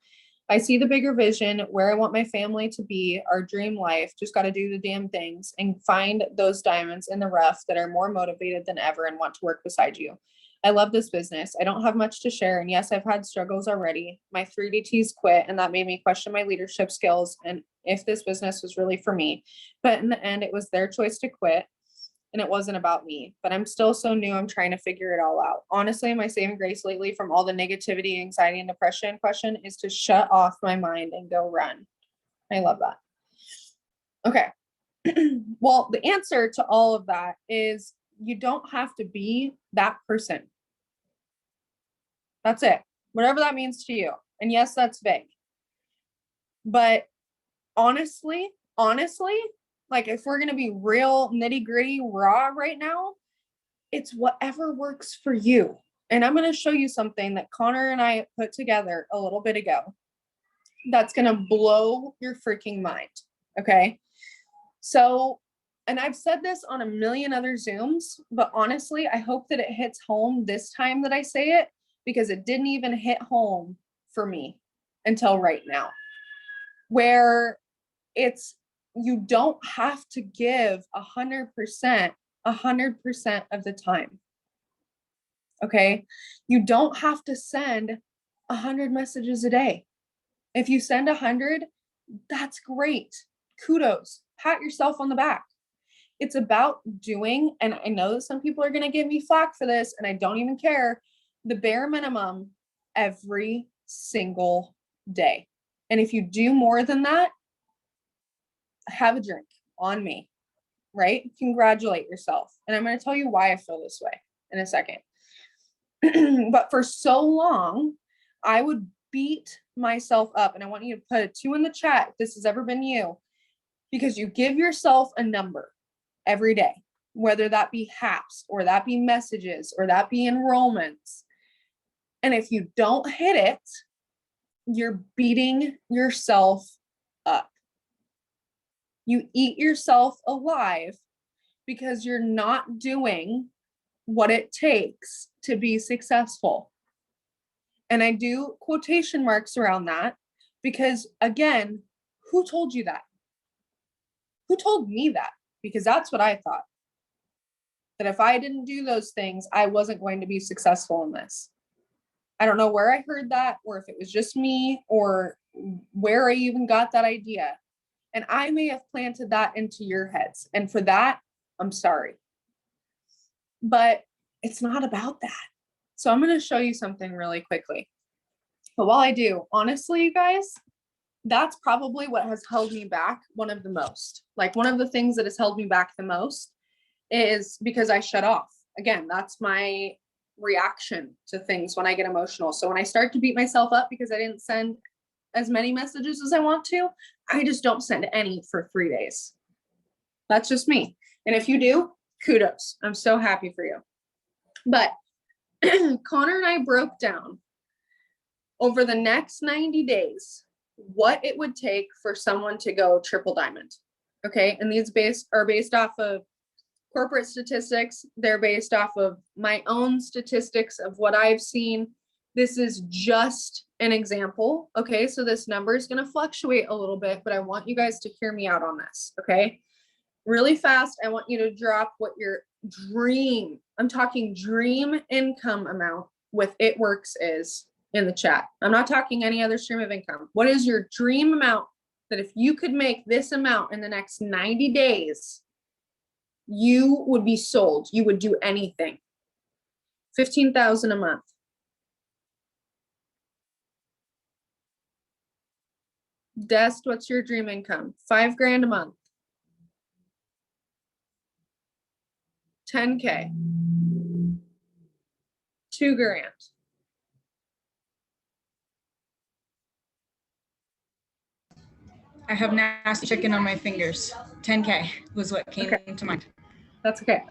Speaker 1: I see the bigger vision, where I want my family to be, our dream life. Just got to do the damn things and find those diamonds in the rough that are more motivated than ever and want to work beside you. I love this business. I don't have much to share. And yes, I've had struggles already. My 3DTs quit, and that made me question my leadership skills and if this business was really for me. But in the end, it was their choice to quit, and it wasn't about me. But I'm still so new. I'm trying to figure it all out. Honestly, my saving grace lately from all the negativity, anxiety, and depression question is to shut off my mind and go run. I love that. Okay. Well, the answer to all of that is you don't have to be that person. That's it. Whatever that means to you. And yes, that's vague. But honestly, like if we're going to be real nitty gritty raw right now, it's whatever works for you. And I'm going to show you something that Connor and I put together a little bit ago that's going to blow your freaking mind. Okay. So, and I've said this on a million other Zooms, but honestly, I hope that it hits home this time that I say it, because it didn't even hit home for me until right now, where it's, you don't have to give 100% of the time. Okay. You don't have to send 100 messages a day. If you send 100, that's great. Kudos. Pat yourself on the back. It's about doing, and I know that some people are going to give me flack for this, and I don't even care, the bare minimum every single day. And if you do more than that, have a drink on me, right? Congratulate yourself. And I'm going to tell you why I feel this way in a second. But for so long, I would beat myself up, and I want you to put a 2 in the chat if this has ever been you, because you give yourself a number every day, whether that be HAPs or that be messages or that be enrollments. And if you don't hit it, you're beating yourself up. You eat yourself alive because you're not doing what it takes to be successful. And I do quotation marks around that because, again, who told you that? Who told me that? Because that's what I thought. That if I didn't do those things, I wasn't going to be successful in this. I don't know where I heard that, or if it was just me, or where I even got that idea. And I may have planted that into your heads. And for that, I'm sorry. But it's not about that. So I'm going to show you something really quickly. But while I do, honestly, you guys, that's probably what has held me back one of the most. Like, one of the things that has held me back the most is because I shut off. Again, that's my reaction to things when I get emotional. So when I start to beat myself up because I didn't send as many messages as I want to, I just don't send any for 3 days. That's just me. And if you do, kudos. I'm so happy for you. But Connor and I broke down over the next 90 days what it would take for someone to go triple diamond. Okay. And these are based off of corporate statistics. They're based off of my own statistics of what I've seen. This is just an example. Okay. So this number is going to fluctuate a little bit, but I want you guys to hear me out on this. Okay. Really fast. I want you to drop what your dream, I'm talking dream income amount with It Works is in the chat. I'm not talking any other stream of income. What is your dream amount that if you could make this amount in the next 90 days, you would be sold? You would do anything. 15,000 a month. Dest, what's your dream income? 5 grand a month. 10K. 2 grand.
Speaker 3: I have nasty chicken on my fingers. 10K was what came to mind.
Speaker 1: That's okay.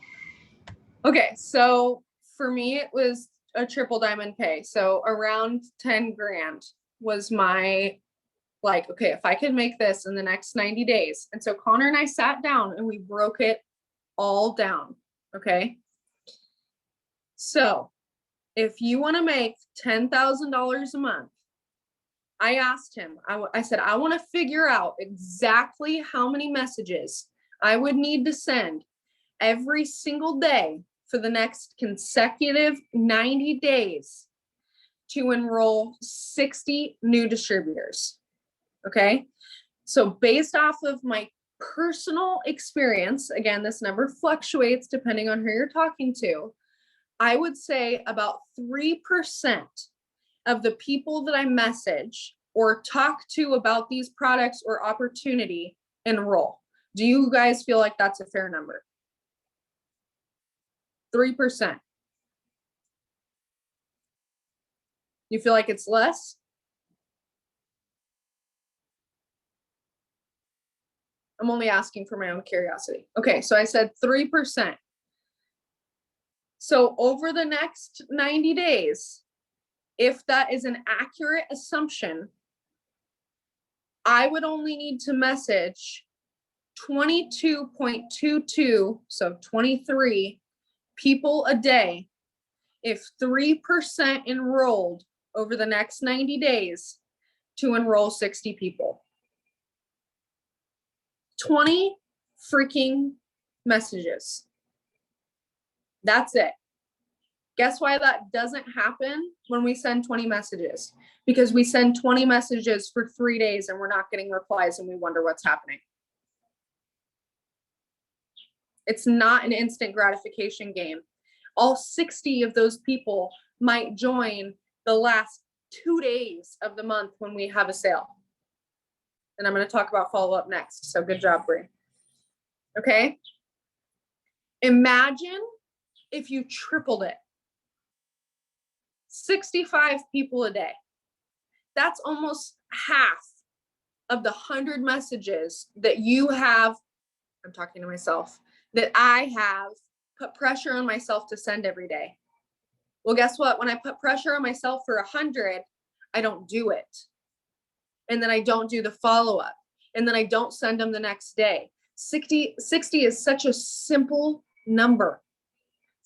Speaker 1: Okay, so for me, it was a triple diamond pay. So around 10 grand was my, like, okay, if I could make this in the next 90 days. And so Connor and I sat down and we broke it all down. Okay. So if you want to make $10,000 a month, I asked him, I said, I want to figure out exactly how many messages I would need to send every single day for the next consecutive 90 days to enroll 60 new distributors. Okay. So based off of my personal experience, again, this number fluctuates depending on who you're talking to, I would say about 3% of the people that I message or talk to about these products or opportunity enroll. Do you guys feel like that's a fair number? 3%. You feel like it's less? I'm only asking for my own curiosity. Okay, so I said 3%. So over the next 90 days, if that is an accurate assumption, I would only need to message 22.22, so 23 people a day. If 3% enrolled over the next 90 days to enroll 60 people. 20 freaking messages. That's it. Guess why that doesn't happen when we send 20 messages? Because we send 20 messages for 3 days and we're not getting replies and we wonder what's happening. It's not an instant gratification game. All 60 of those people might join the last 2 days of the month when we have a sale. And I'm going to talk about follow-up next. So good job, Brie. Okay. Imagine if you tripled it. 65 people a day. That's almost half of the 100 messages that you have. I'm talking to myself, that I have put pressure on myself to send every day. Well, guess what? When I put pressure on myself for 100, I don't do it. And then I don't do the follow-up. And then I don't send them the next day. 60 is such a simple number.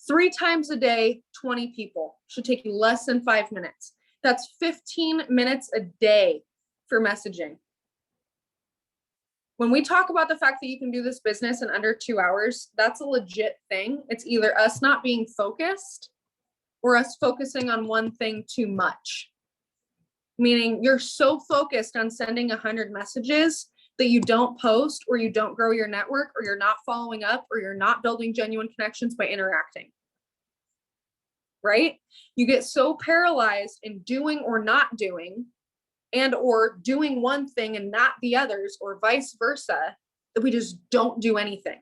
Speaker 1: 3 times a day, 20 people. Should take you less than 5 minutes. That's 15 minutes a day for messaging. When we talk about the fact that you can do this business in under 2 hours, that's a legit thing. It's either us not being focused or us focusing on one thing too much. Meaning you're so focused on sending 100 messages that you don't post, or you don't grow your network, or you're not following up, or you're not building genuine connections by interacting. Right? You get so paralyzed in doing or not doing, and or doing one thing and not the others, or vice versa, that we just don't do anything.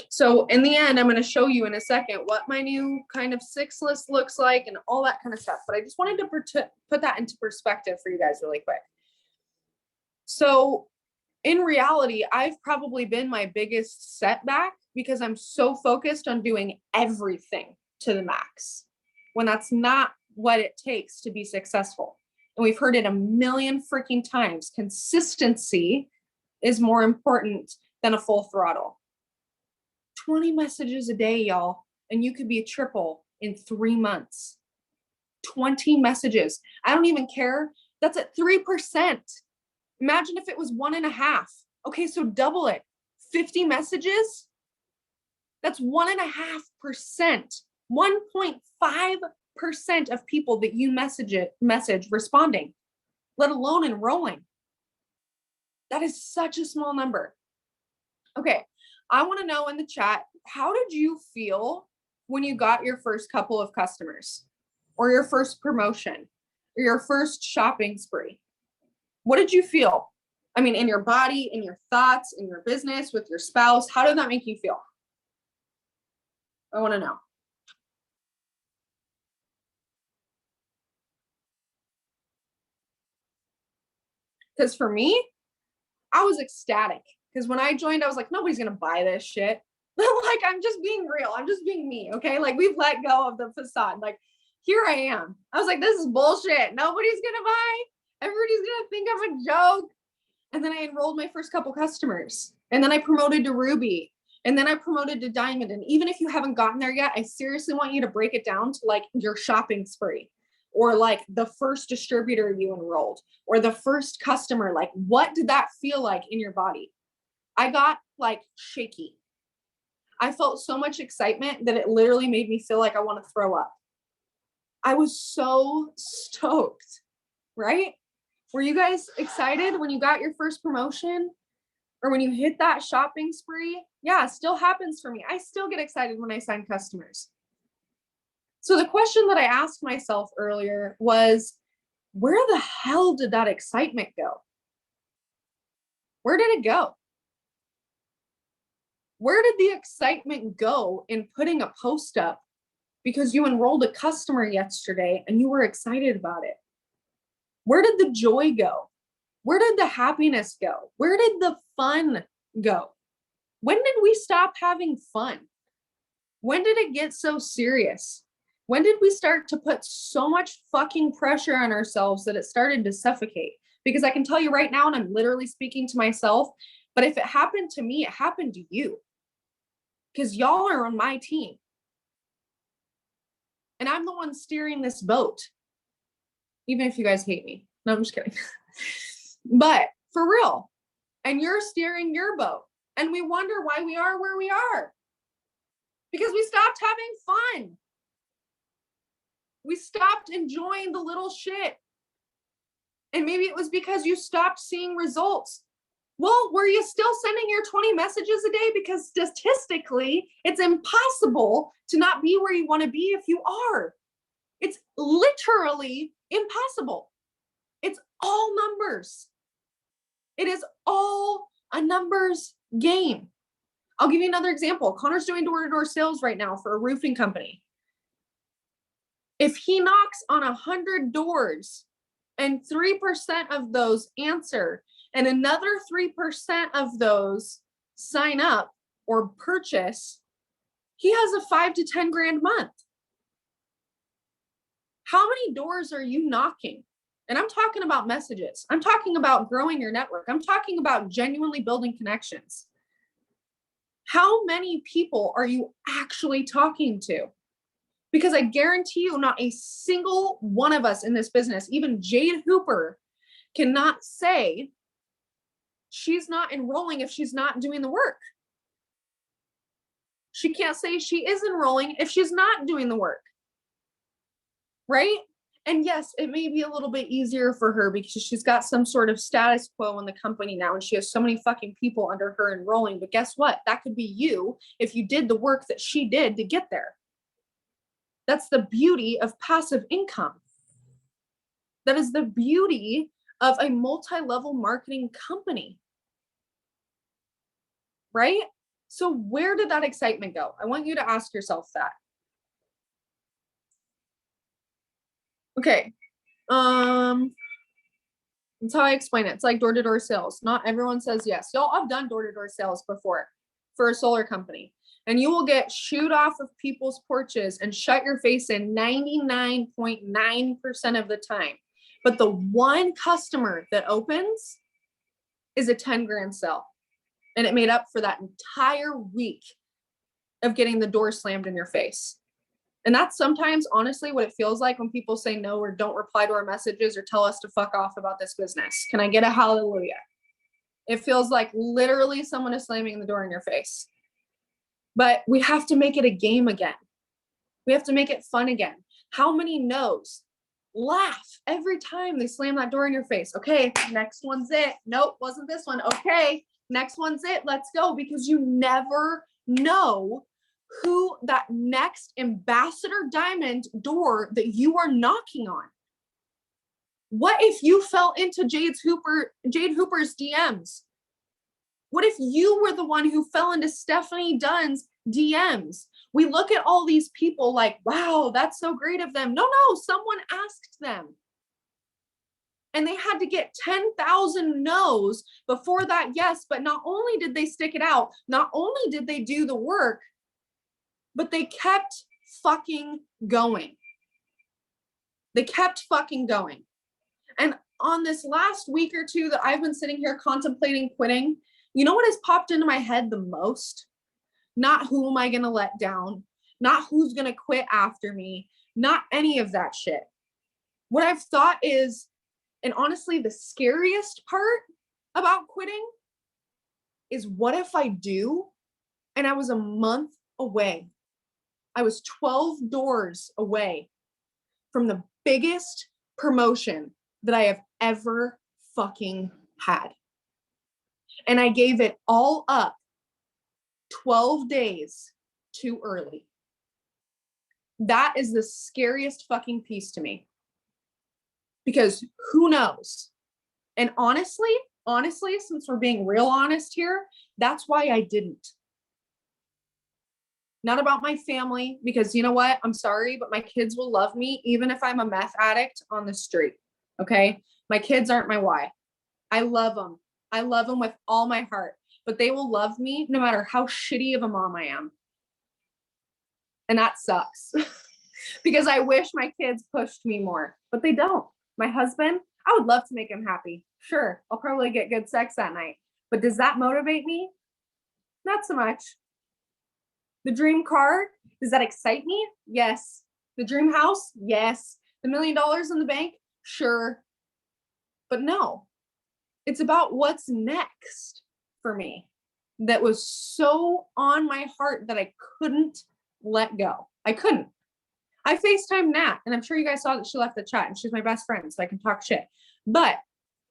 Speaker 1: So in the end, I'm going to show you in a second what my new kind of 6 list looks like and all that kind of stuff. But I just wanted to put that into perspective for you guys really quick. So in reality, I've probably been my biggest setback because I'm so focused on doing everything to the max, when that's not what it takes to be successful. And we've heard it a million freaking times. Consistency is more important than a full throttle. 20 messages a day, y'all, and you could be a triple in 3 months. 20 messages. I don't even care. That's at 3%. Imagine if it was 1.5. Okay, so double it. 50 messages. That's 1.5%. 1.5% of people that you message responding, let alone enrolling. That is such a small number. Okay, I want to know in the chat, how did you feel when you got your first couple of customers, or your first promotion, or your first shopping spree? What did you feel? I mean, in your body, in your thoughts, in your business, with your spouse, how did that make you feel? I want to know. Because for me, I was ecstatic. Because when I joined, I was like, nobody's going to buy this shit. Like, I'm just being real. I'm just being me. Okay. Like, we've let go of the facade. Like, here I am. I was like, this is bullshit. Nobody's going to buy. Everybody's going to think I'm a joke. And then I enrolled my first couple customers. And then I promoted to Ruby. And then I promoted to Diamond. And even if you haven't gotten there yet, I seriously want you to break it down to like your shopping spree, or like the first distributor you enrolled, or the first customer. Like, what did that feel like in your body? I got like shaky. I felt so much excitement that it literally made me feel like I want to throw up. I was so stoked, right? Were you guys excited when you got your first promotion, or when you hit that shopping spree? Yeah, it still happens for me. I still get excited when I sign customers. So the question that I asked myself earlier was, where the hell did that excitement go? Where did it go? Where did the excitement go in putting a post up because you enrolled a customer yesterday and you were excited about it? Where did the joy go? Where did the happiness go? Where did the fun go? When did we stop having fun? When did it get so serious? When did we start to put so much fucking pressure on ourselves that it started to suffocate? Because I can tell you right now, and I'm literally speaking to myself, but if it happened to me, it happened to you. Because y'all are on my team. And I'm the one steering this boat. Even if you guys hate me. No, I'm just kidding. But for real. And you're steering your boat. And we wonder why we are where we are. Because we stopped having fun. We stopped enjoying the little shit. And maybe it was because you stopped seeing results. Well, were you still sending your 20 messages a day? Because statistically, it's impossible to not be where you want to be if you are. It's literally impossible. It's all numbers. It is all a numbers game. I'll give you another example. Connor's doing door-to-door sales right now for a roofing company. If he knocks on 100 doors and 3% of those answer and another 3% of those sign up or purchase, he has a 5 to 10 grand month. How many doors are you knocking? And I'm talking about messages. I'm talking about growing your network. I'm talking about genuinely building connections. How many people are you actually talking to? Because I guarantee you, not a single one of us in this business, even Jade Hooper, cannot say she's not enrolling if she's not doing the work. She can't say she is enrolling if she's not doing the work. Right? And yes, it may be a little bit easier for her because she's got some sort of status quo in the company now and she has so many fucking people under her enrolling. But guess what? That could be you if you did the work that she did to get there. That's the beauty of passive income. That is the beauty of a multi-level marketing company. Right? So where did that excitement go? I want you to ask yourself that. Okay. That's how I explain it. It's like door-to-door sales. Not everyone says yes. Y'all, I've done door-to-door sales before for a solar company. And you will get shooed off of people's porches and shut your face in 99.9% of the time. But the one customer that opens is a 10 grand sell. And it made up for that entire week of getting the door slammed in your face. And that's sometimes, honestly, what it feels like when people say no or don't reply to our messages or tell us to fuck off about this business. Can I get a hallelujah? It feels like literally someone is slamming the door in your face. But we have to make it a game again. We have to make it fun again. How many no's? Laugh every time they slam that door in your face. Okay, next one's it. Nope, wasn't this one. Okay, next one's it. Let's go. Because you never know who that next ambassador diamond door that you are knocking on. What if you fell into Jade Hooper's DMs? What if you were the one who fell into Stephanie Dunn's DMs? We look at all these people like, wow, that's so great of them. No, someone asked them. And they had to get 10,000 no's before that yes. But not only did they stick it out, not only did they do the work, but they kept fucking going. They kept fucking going. And on this last week or two that I've been sitting here contemplating quitting, you know what has popped into my head the most? Not who am I going to let down, not who's going to quit after me, not any of that shit. What I've thought is, and honestly, the scariest part about quitting is what if I do and I was a month away? I was 12 doors away from the biggest promotion that I have ever fucking had. And I gave it all up 12 days too early. That is the scariest fucking piece to me. Because who knows? And honestly, since we're being real honest here, that's why I didn't. Not about my family, because you know what? I'm sorry, but my kids will love me even if I'm a meth addict on the street. Okay? My kids aren't my why. I love them. I love them with all my heart, but they will love me no matter how shitty of a mom I am. And that sucks because I wish my kids pushed me more, but they don't. My husband, I would love to make him happy. Sure, I'll probably get good sex that night, but does that motivate me? Not so much. The dream car, does that excite me? Yes. The dream house? Yes. The $1 million in the bank? Sure. But no, it's about what's next for me that was so on my heart that I couldn't let go. I couldn't. I FaceTime Nat, and I'm sure you guys saw that she left the chat, and she's my best friend, so I can talk shit. But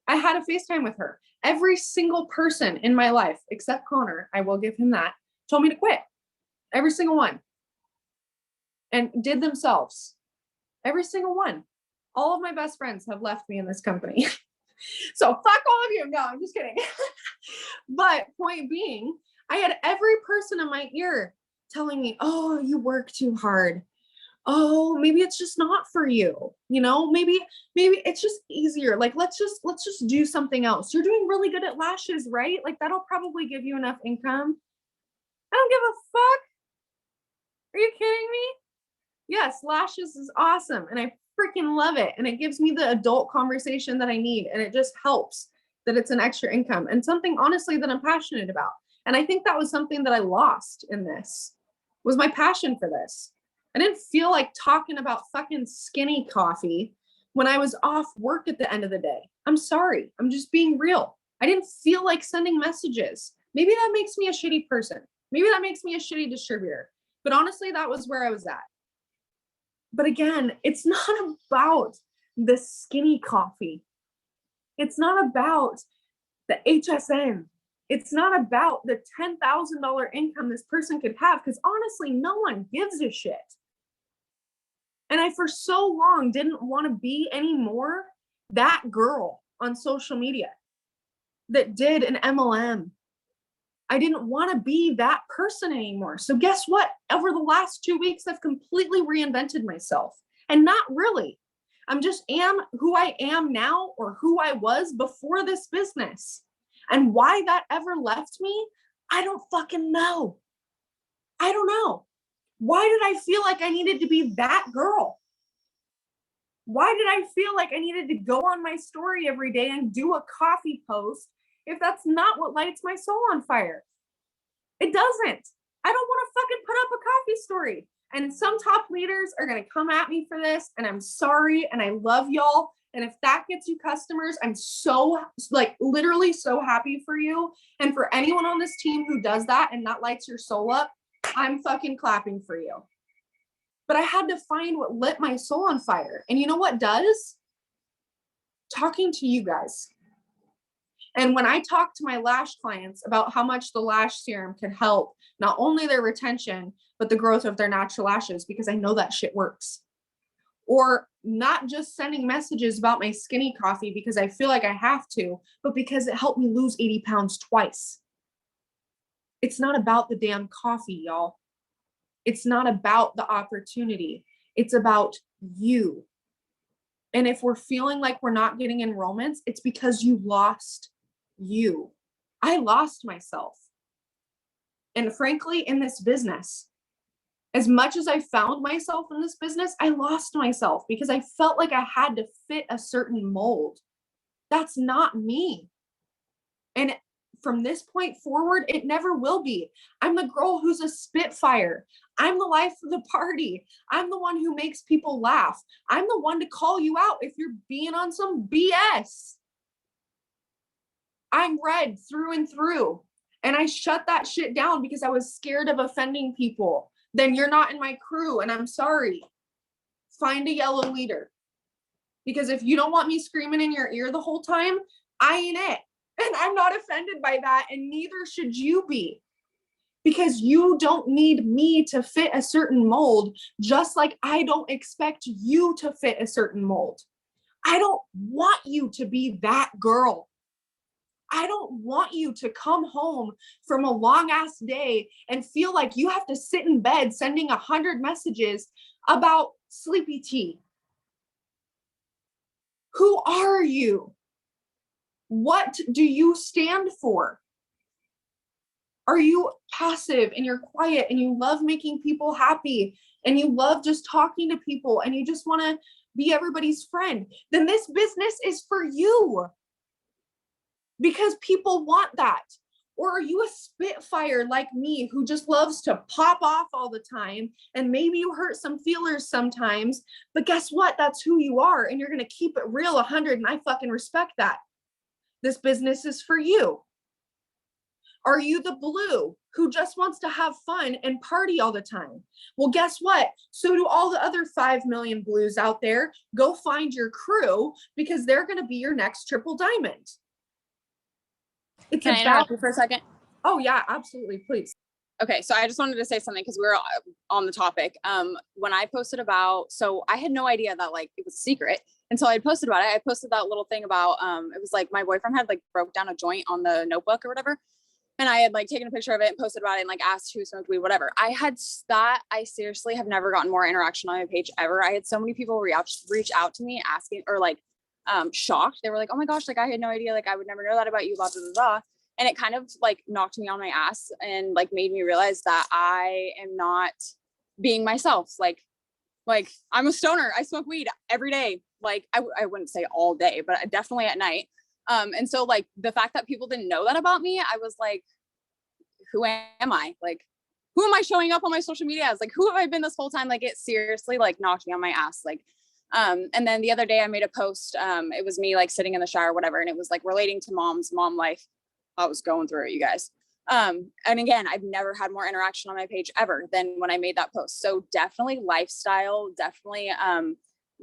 Speaker 1: I had a FaceTime with her. Every single person in my life, except Connor, I will give him that, told me to quit. Every single one. And did themselves. Every single one. All of my best friends have left me in this company. So fuck all of you. No, I'm just kidding. But point being, I had every person in my ear telling me, oh, you work too hard. Oh, maybe it's just not for you. You know, maybe it's just easier. Like, let's just do something else. You're doing really good at lashes, right? Like, that'll probably give you enough income. I don't give a fuck. Are you kidding me? Yes, lashes is awesome. And I freaking love it. And it gives me the adult conversation that I need. And it just helps that it's an extra income and something honestly that I'm passionate about. And I think that was something that I lost in this, was my passion for this. I didn't feel like talking about fucking skinny coffee when I was off work at the end of the day. I'm sorry. I'm just being real. I didn't feel like sending messages. Maybe that makes me a shitty person. Maybe that makes me a shitty distributor. But honestly, that was where I was at. But again, it's not about the skinny coffee. It's not about the HSN. It's not about the $10,000 income this person could have, because honestly, no one gives a shit. And I, for so long, didn't want to be anymore that girl on social media that did an MLM. I didn't want to be that person anymore. So guess what? Over the last 2 weeks, I've completely reinvented myself. And not really. I'm just am who I am now, or who I was before this business. And why that ever left me, I don't fucking know. I don't know. Why did I feel like I needed to be that girl? Why did I feel like I needed to go on my story every day and do a coffee post if that's not what lights my soul on fire? It doesn't. I don't want to fucking put up a coffee story. And some top leaders are going to come at me for this, and I'm sorry, and I love y'all. And if that gets you customers, I'm so, like, literally so happy for you. And for anyone on this team who does that and that lights your soul up, I'm fucking clapping for you. But I had to find what lit my soul on fire. And you know what does? Talking to you guys. And when I talk to my lash clients about how much the lash serum can help not only their retention, but the growth of their natural lashes, because I know that shit works. Or not just sending messages about my skinny coffee because I feel like I have to, but because it helped me lose 80 pounds twice. It's not about the damn coffee, y'all. It's not about the opportunity. It's about you. And if we're feeling like we're not getting enrollments, it's because you lost you. I lost myself. And frankly, in this business, as much as I found myself in this business, I lost myself because I felt like I had to fit a certain mold. That's not me. And from this point forward, it never will be. I'm the girl who's a spitfire. I'm the life of the party. I'm the one who makes people laugh. I'm the one to call you out if you're being on some BS. I'm red through and through. And I shut that shit down because I was scared of offending people. Then you're not in my crew, and I'm sorry. Find a yellow leader. Because if you don't want me screaming in your ear the whole time, I ain't it. And I'm not offended by that, and neither should you be. Because you don't need me to fit a certain mold, just like I don't expect you to fit a certain mold. I don't want you to be that girl. I don't want you to come home from a long ass day and feel like you have to sit in bed sending 100 messages about sleepy tea. Who are you? What do you stand for? Are you passive and you're quiet and you love making people happy and you love just talking to people and you just want to be everybody's friend? Then this business is for you, because people want that. Or are you a spitfire like me who just loves to pop off all the time, and maybe you hurt some feelers sometimes, but guess what? That's who you are, and you're going to keep it real 100, and I fucking respect that. This business is for you. Are you the blue who just wants to have fun and party all the time? Well, guess what? So do all the other 5 million blues out there. Go find your crew, because they're going to be your next triple diamond. It's
Speaker 4: Can I interrupt you for a second?
Speaker 1: Oh yeah, absolutely, please.
Speaker 4: Okay, so I just wanted to say something because we were on the topic. When I posted about, so I had no idea that like it was a secret until I posted about it. I posted that little thing about, it was like my boyfriend had like broke down a joint on the notebook or whatever. And I had like taken a picture of it and posted about it and like asked who smoked weed, whatever. I seriously have never gotten more interaction on my page ever. I had so many people reach out to me asking, or like, shocked. They were like, oh my gosh, like I had no idea, like I would never know that about you, blah, blah, blah, blah. And it kind of like knocked me on my ass and like made me realize that I am not being myself. Like I'm a stoner. I smoke weed every day. Like I wouldn't say all day, but definitely at night. And so like the fact that people didn't know that about me, I was like, who am I? Like, who am I showing up on my social media as? Like, who have I been this whole time? Like it seriously like knocked me on my ass. Like, and then the other day I made a post, it was me like sitting in the shower, whatever. And it was like relating to mom life. I was going through it, you guys. And again, I've never had more interaction on my page ever than when I made that post. So definitely lifestyle, definitely,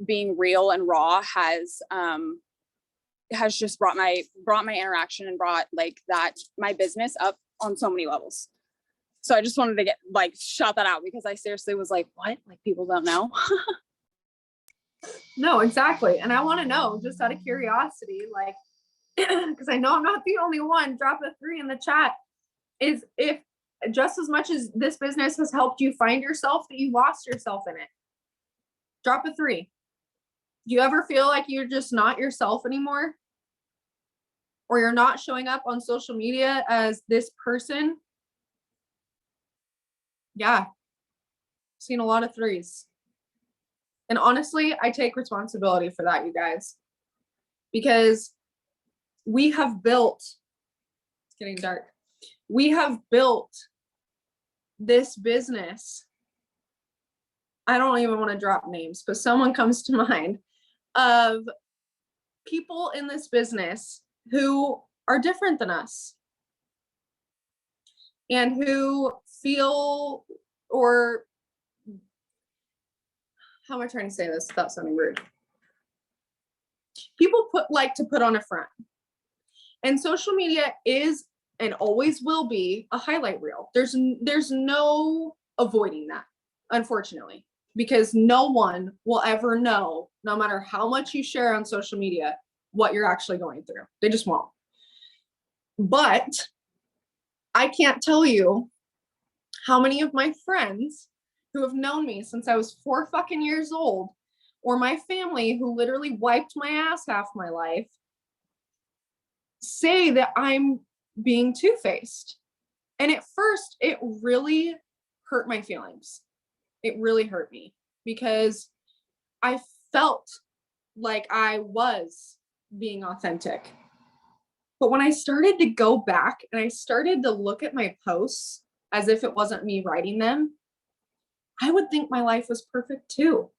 Speaker 4: being real and raw has just brought my interaction and brought like that, my business up on so many levels. So I just wanted to get like, shout that out, because I seriously was like, what? Like people don't know.
Speaker 1: No, exactly. And I want to know, just out of curiosity, like, because I know I'm not the only one, drop a 3 in the chat, is if just as much as this business has helped you find yourself, that you lost yourself in it. Drop a 3. Do you ever feel like you're just not yourself anymore? Or you're not showing up on social media as this person? Yeah. Seen a lot of 3s. And honestly, I take responsibility for that, you guys. Because we have built, it's getting dark. We have built this business. I don't even want to drop names, but someone comes to mind, of people in this business who are different than us and who feel, or how am I trying to say this without sounding rude? People like to put on a front. And social media is and always will be a highlight reel. There's no avoiding that, unfortunately, because no one will ever know, no matter how much you share on social media, what you're actually going through. They just won't. But I can't tell you how many of my friends who have known me since I was 4 fucking years old, or my family who literally wiped my ass half my life, say that I'm being two-faced. And at first it really hurt my feelings. It really hurt me, because I felt like I was being authentic. But when I started to go back and I started to look at my posts as if it wasn't me writing them, I would think my life was perfect too.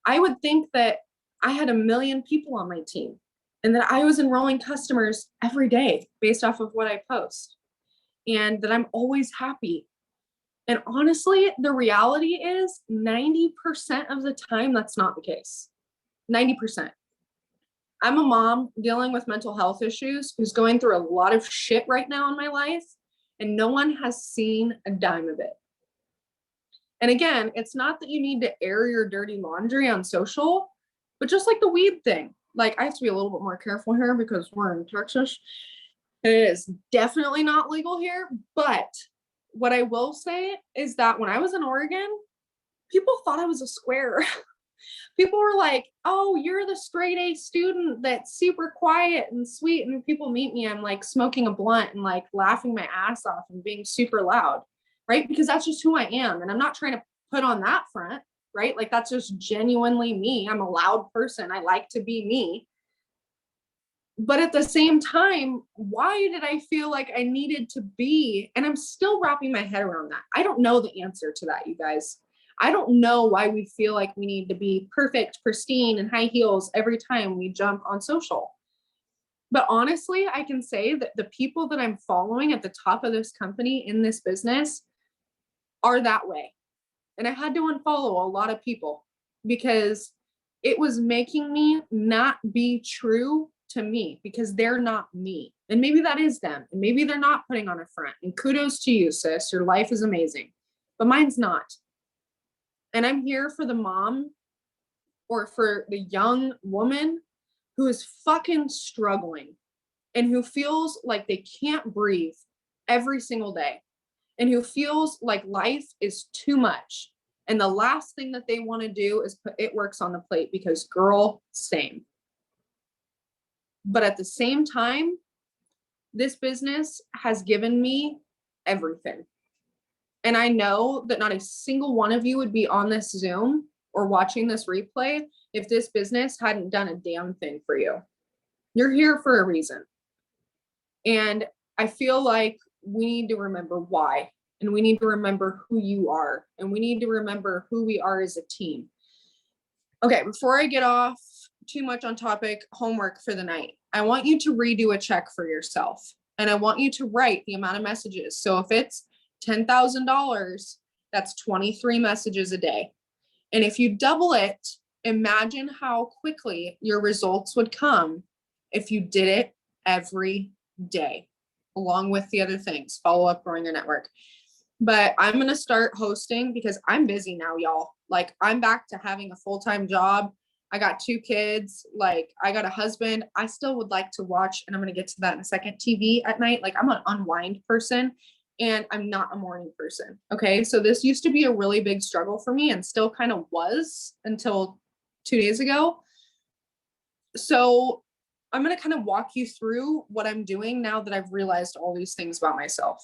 Speaker 1: I would think that I had 1 million people on my team, and that I was enrolling customers every day based off of what I post, and that I'm always happy. And honestly, the reality is 90% of the time, that's not the case. 90%. I'm a mom dealing with mental health issues who's going through a lot of shit right now in my life, and no one has seen a dime of it. And again, it's not that you need to air your dirty laundry on social, but just like the weed thing. Like, I have to be a little bit more careful here because we're in Texas. It is definitely not legal here. But what I will say is that when I was in Oregon, people thought I was a square. People were like, oh, you're the straight A student that's super quiet and sweet. And people meet me, I'm like smoking a blunt and like laughing my ass off and being super loud, right? Because that's just who I am. And I'm not trying to put on that front, right? Like that's just genuinely me. I'm a loud person. I like to be me. But at the same time, why did I feel like I needed to be? And I'm still wrapping my head around that. I don't know the answer to that, you guys. I don't know why we feel like we need to be perfect, pristine, and high heels every time we jump on social. But honestly, I can say that the people that I'm following at the top of this company in this business are that way. And I had to unfollow a lot of people because it was making me not be true to me because they're not me. And maybe that is them. And maybe they're not putting on a front. And kudos to you, sis. Your life is amazing. But mine's not. And I'm here for the mom or for the young woman who is fucking struggling and who feels like they can't breathe every single day and who feels like life is too much. And the last thing that they want to do is put it works on the plate because girl, same. But at the same time, this business has given me everything. And I know that not a single one of you would be on this Zoom or watching this replay if this business hadn't done a damn thing for you. You're here for a reason. And I feel like we need to remember why. And we need to remember who you are. And we need to remember who we are as a team. Okay, before I get off too much on topic, homework for the night. I want you to redo a check for yourself. And I want you to write the amount of messages. So if it's $10,000, that's 23 messages a day. And if you double it, imagine how quickly your results would come if you did it every day, along with the other things, follow up, growing your network. But I'm going to start hosting because I'm busy now, y'all. Like I'm back to having a full-time job. I got 2 kids. Like I got a husband. I still would like to watch, and I'm going to get to that in a second, TV at night. Like I'm an unwind person and I'm not a morning person. Okay. So this used to be a really big struggle for me and still kind of was until 2 days ago. So I'm going to kind of walk you through what I'm doing now that I've realized all these things about myself.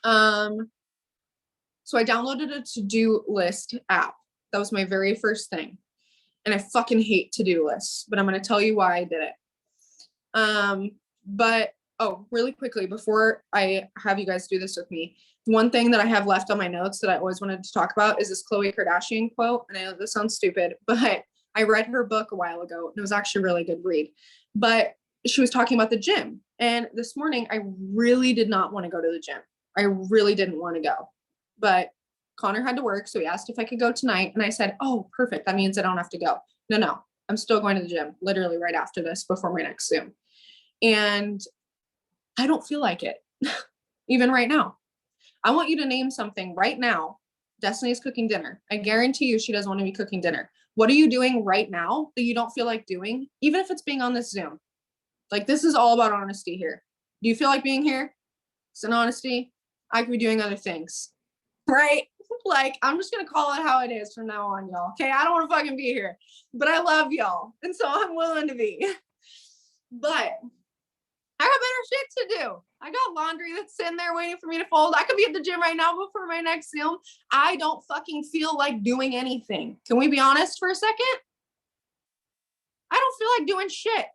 Speaker 1: So I downloaded a to-do list app. That was my very first thing. And I fucking hate to-do lists, but I'm going to tell you why I did it. But really quickly, before I have you guys do this with me, one thing that I have left on my notes that I always wanted to talk about is this Khloe Kardashian quote. And I know this sounds stupid, but I read her book a while ago and it was actually a really good read. But she was talking about the gym. And this morning, I really did not want to go to the gym. I really didn't want to go. But Connor had to work, so he asked if I could go tonight. And I said, oh, perfect. That means I don't have to go. No, I'm still going to the gym literally right after this before my next Zoom. And I don't feel like it, even right now. I want you to name something right now. Destiny's cooking dinner. I guarantee you she doesn't want to be cooking dinner. What are you doing right now that you don't feel like doing, even if it's being on this Zoom? Like, this is all about honesty here. Do you feel like being here? It's an honesty. I could be doing other things, right? Like, I'm just going to call it how it is from now on, y'all. Okay. I don't want to fucking be here, but I love y'all. And so I'm willing to be, but I got better shit to do. I got laundry that's sitting there waiting for me to fold. I could be at the gym right now before my next Zoom. I don't fucking feel like doing anything. Can we be honest for a second? I don't feel like doing shit.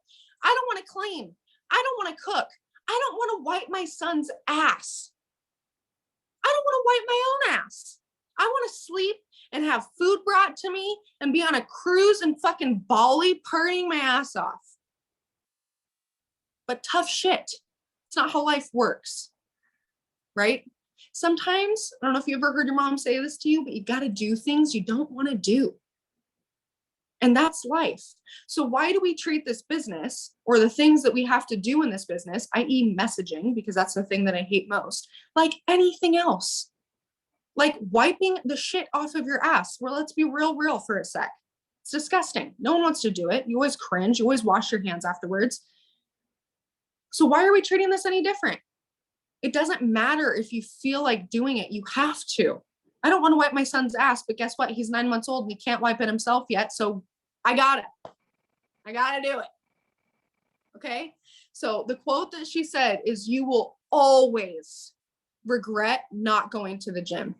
Speaker 1: I don't want to clean. I don't want to cook. I don't want to wipe my son's ass. I don't want to wipe my own ass. I want to sleep and have food brought to me and be on a cruise in fucking Bali partying my ass off. But tough shit. It's not how life works, right? Sometimes, I don't know if you ever heard your mom say this to you, but you got to do things you don't want to do. And that's life. So why do we treat this business or the things that we have to do in this business, i.e. messaging, because that's the thing that I hate most, like anything else? Like wiping the shit off of your ass. Well, let's be real for a sec. It's disgusting. No one wants to do it. You always cringe. You always wash your hands afterwards. So why are we treating this any different? It doesn't matter if you feel like doing it. You have to. I don't want to wipe my son's ass, but guess what? He's 9 months old and he can't wipe it himself yet. So I got it. I got to do it. Okay. So the quote that she said is, you will always regret not going to the gym.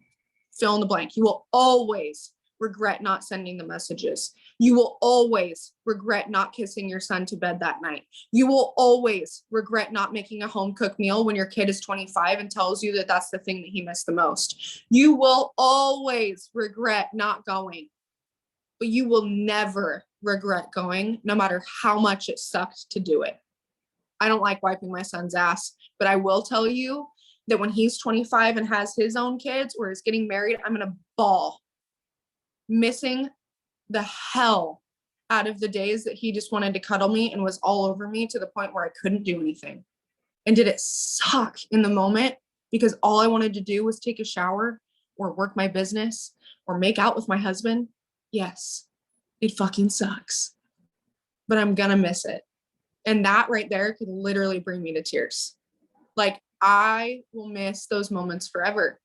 Speaker 1: Fill in the blank. You will always regret not sending the messages. You will always regret not kissing your son to bed that night. You will always regret not making a home cooked meal when your kid is 25 and tells you that that's the thing that he missed the most. You will always regret not going, but you will never regret going, no matter how much it sucked to do it. I don't like wiping my son's ass, but I will tell you that when he's 25 and has his own kids or is getting married, I'm going to bawl, missing the hell out of the days that he just wanted to cuddle me and was all over me to the point where I couldn't do anything. And did it suck in the moment because all I wanted to do was take a shower or work my business or make out with my husband? Yes, it fucking sucks, but I'm gonna miss it. And that right there could literally bring me to tears. Like, I will miss those moments forever.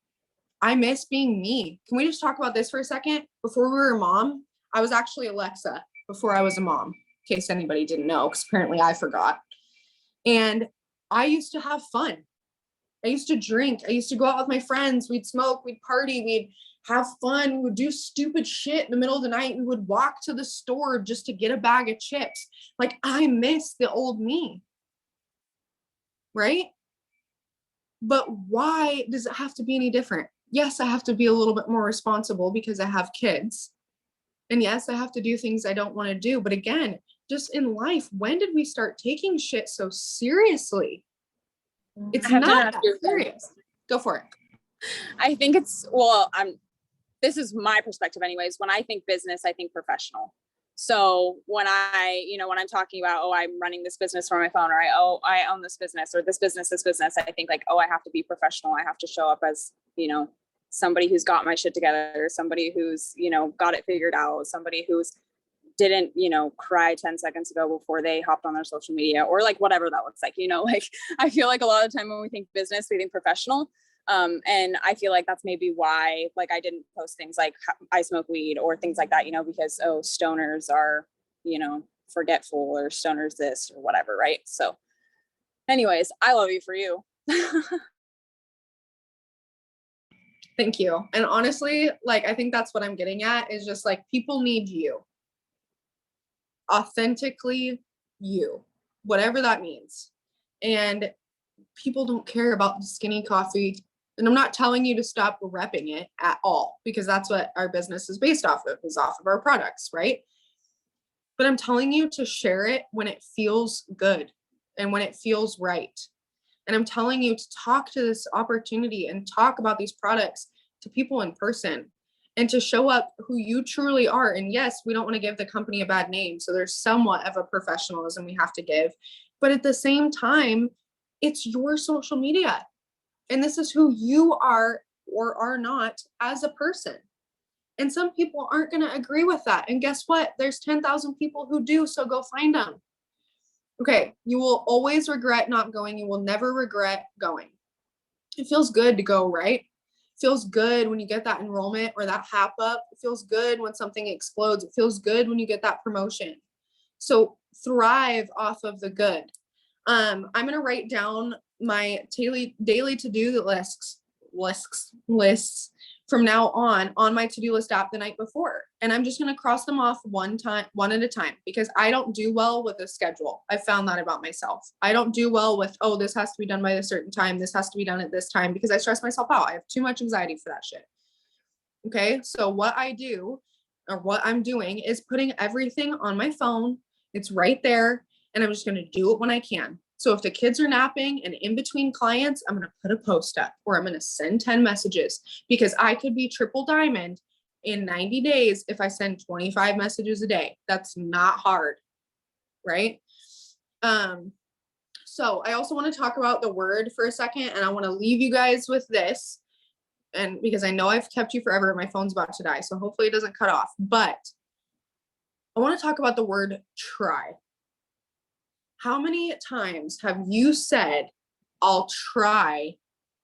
Speaker 1: I miss being me. Can we just talk about this for a second? Before we were a mom, I was actually Alexa before I was a mom, in case anybody didn't know, because apparently I forgot. And I used to have fun. I used to drink. I used to go out with my friends. We'd smoke, we'd party, we'd have fun. We would do stupid shit in the middle of the night. We would walk to the store just to get a bag of chips. Like, I miss the old me. Right? But why does it have to be any different? Yes, I have to be a little bit more responsible because I have kids. And yes, I have to do things I don't want to do. But again, just in life, when did we start taking shit so seriously? It's not that serious. Go for it.
Speaker 4: I think it's, well, this is my perspective anyways. When I think business, I think professional. So when when I'm talking about, oh, I'm running this business from my phone, or I own this business, or this business, I think like, oh, I have to be professional. I have to show up as, somebody who's got my shit together, somebody who's, got it figured out, somebody who's didn't, cry 10 seconds ago before they hopped on their social media, or like whatever that looks like, like I feel like a lot of the time when we think business, we think professional. And I feel like that's maybe why, like, I didn't post things like I smoke weed or things like that, because, oh, stoners are, forgetful, or stoners this or whatever. Right. So anyways, I love you for you.
Speaker 1: Thank you. And honestly, like, I think that's what I'm getting at is just like, people need you. Authentically you, whatever that means. And people don't care about the skinny coffee. And I'm not telling you to stop repping it at all, because that's what our business is based off of, is off of our products, right? But I'm telling you to share it when it feels good and when it feels right. And I'm telling you to talk to this opportunity and talk about these products to people in person and to show up who you truly are. And yes, we don't want to give the company a bad name. So there's somewhat of a professionalism we have to give. But at the same time, it's your social media. And this is who you are or are not as a person. And some people aren't going to agree with that. And guess what? There's 10,000 people who do. So go find them. Okay, you will always regret not going. You will never regret going. It feels good to go, right? It feels good when you get that enrollment or that hap up. It feels good when something explodes. It feels good when you get that promotion. So thrive off of the good. I'm going to write down my daily to-do lists from now on my to-do list app the night before. And I'm just going to cross them off one at a time, because I don't do well with a schedule. I found that about myself. I don't do well with, oh, this has to be done by a certain time. This has to be done at this time, because I stress myself out. I have too much anxiety for that shit. Okay. So what I do, or what I'm doing, is putting everything on my phone. It's right there. And I'm just going to do it when I can. So if the kids are napping and in between clients, I'm going to put a post up, or I'm going to send 10 messages, because I could be triple diamond in 90 days if I send 25 messages a day. That's not hard, right? So I also want to talk about the word for a second, and I want to leave you guys with this, and because I know I've kept you forever, my phone's about to die, so hopefully it doesn't cut off, but I want to talk about the word try. How many times have you said, I'll try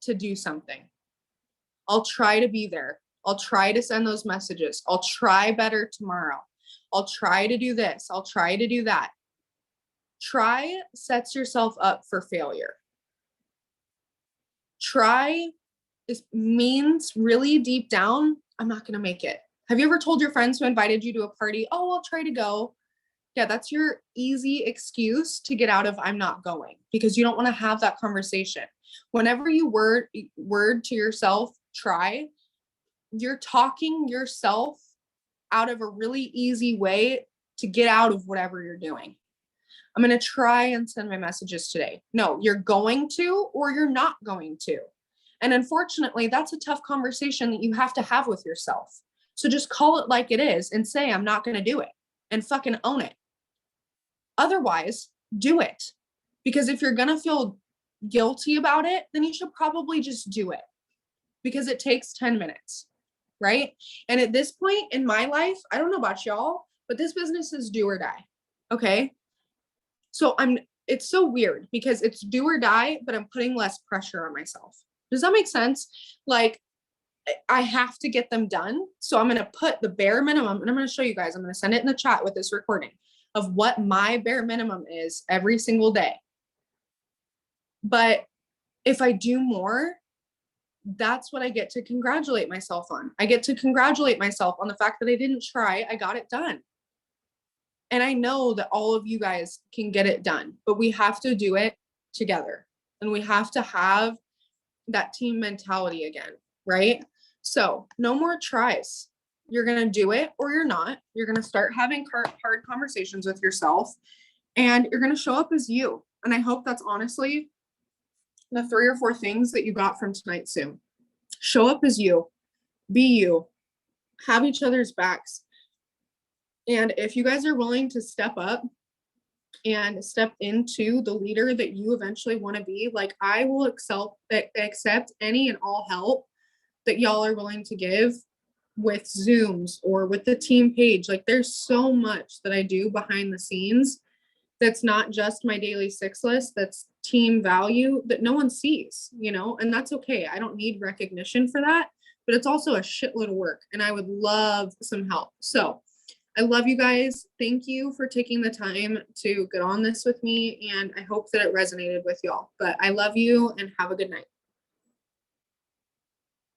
Speaker 1: to do something? I'll try to be there. I'll try to send those messages. I'll try better tomorrow. I'll try to do this. I'll try to do that. Try sets yourself up for failure. Try means really deep down, I'm not going to make it. Have you ever told your friends who invited you to a party, oh, I'll try to go? Yeah, that's your easy excuse to get out of I'm not going, because you don't want to have that conversation. Whenever you word to yourself, try, you're talking yourself out of a really easy way to get out of whatever you're doing. I'm going to try and send my messages today. No, you're going to, or you're not going to. And unfortunately, that's a tough conversation that you have to have with yourself. So just call it like it is and say, I'm not going to do it, and fucking own it. Otherwise, do it. Because if you're going to feel guilty about it, then you should probably just do it, because it takes 10 minutes, right? And at this point in my life, I don't know about y'all, but this business is do or die. Okay. So it's so weird because it's do or die, but I'm putting less pressure on myself. Does that make sense? Like, I have to get them done. So I'm going to put the bare minimum, and I'm going to show you guys, I'm going to send it in the chat with this recording of what my bare minimum is every single day. But if I do more, that's what I get to congratulate myself on. I get to congratulate myself on the fact that I didn't try, I got it done. And I know that all of you guys can get it done, but we have to do it together. And we have to have that team mentality again, right? So no more tries. You're going to do it or you're not. You're going to start having hard conversations with yourself, and you're going to show up as you. And I hope that's honestly the 3 or 4 things that you got from tonight soon. Show up as you, be you, have each other's backs. And if you guys are willing to step up and step into the leader that you eventually want to be, like, I will accept any and all help that y'all are willing to give with Zooms or with the team page. Like, there's so much that I do behind the scenes that's not just my daily 6 list, that's team value that no one sees, you know, and that's okay. I don't need recognition for that, but it's also a shitload of work, and I would love some help. So I love you guys. Thank you for taking the time to get on this with me, and I hope that it resonated with y'all. But I love you, and have a good night.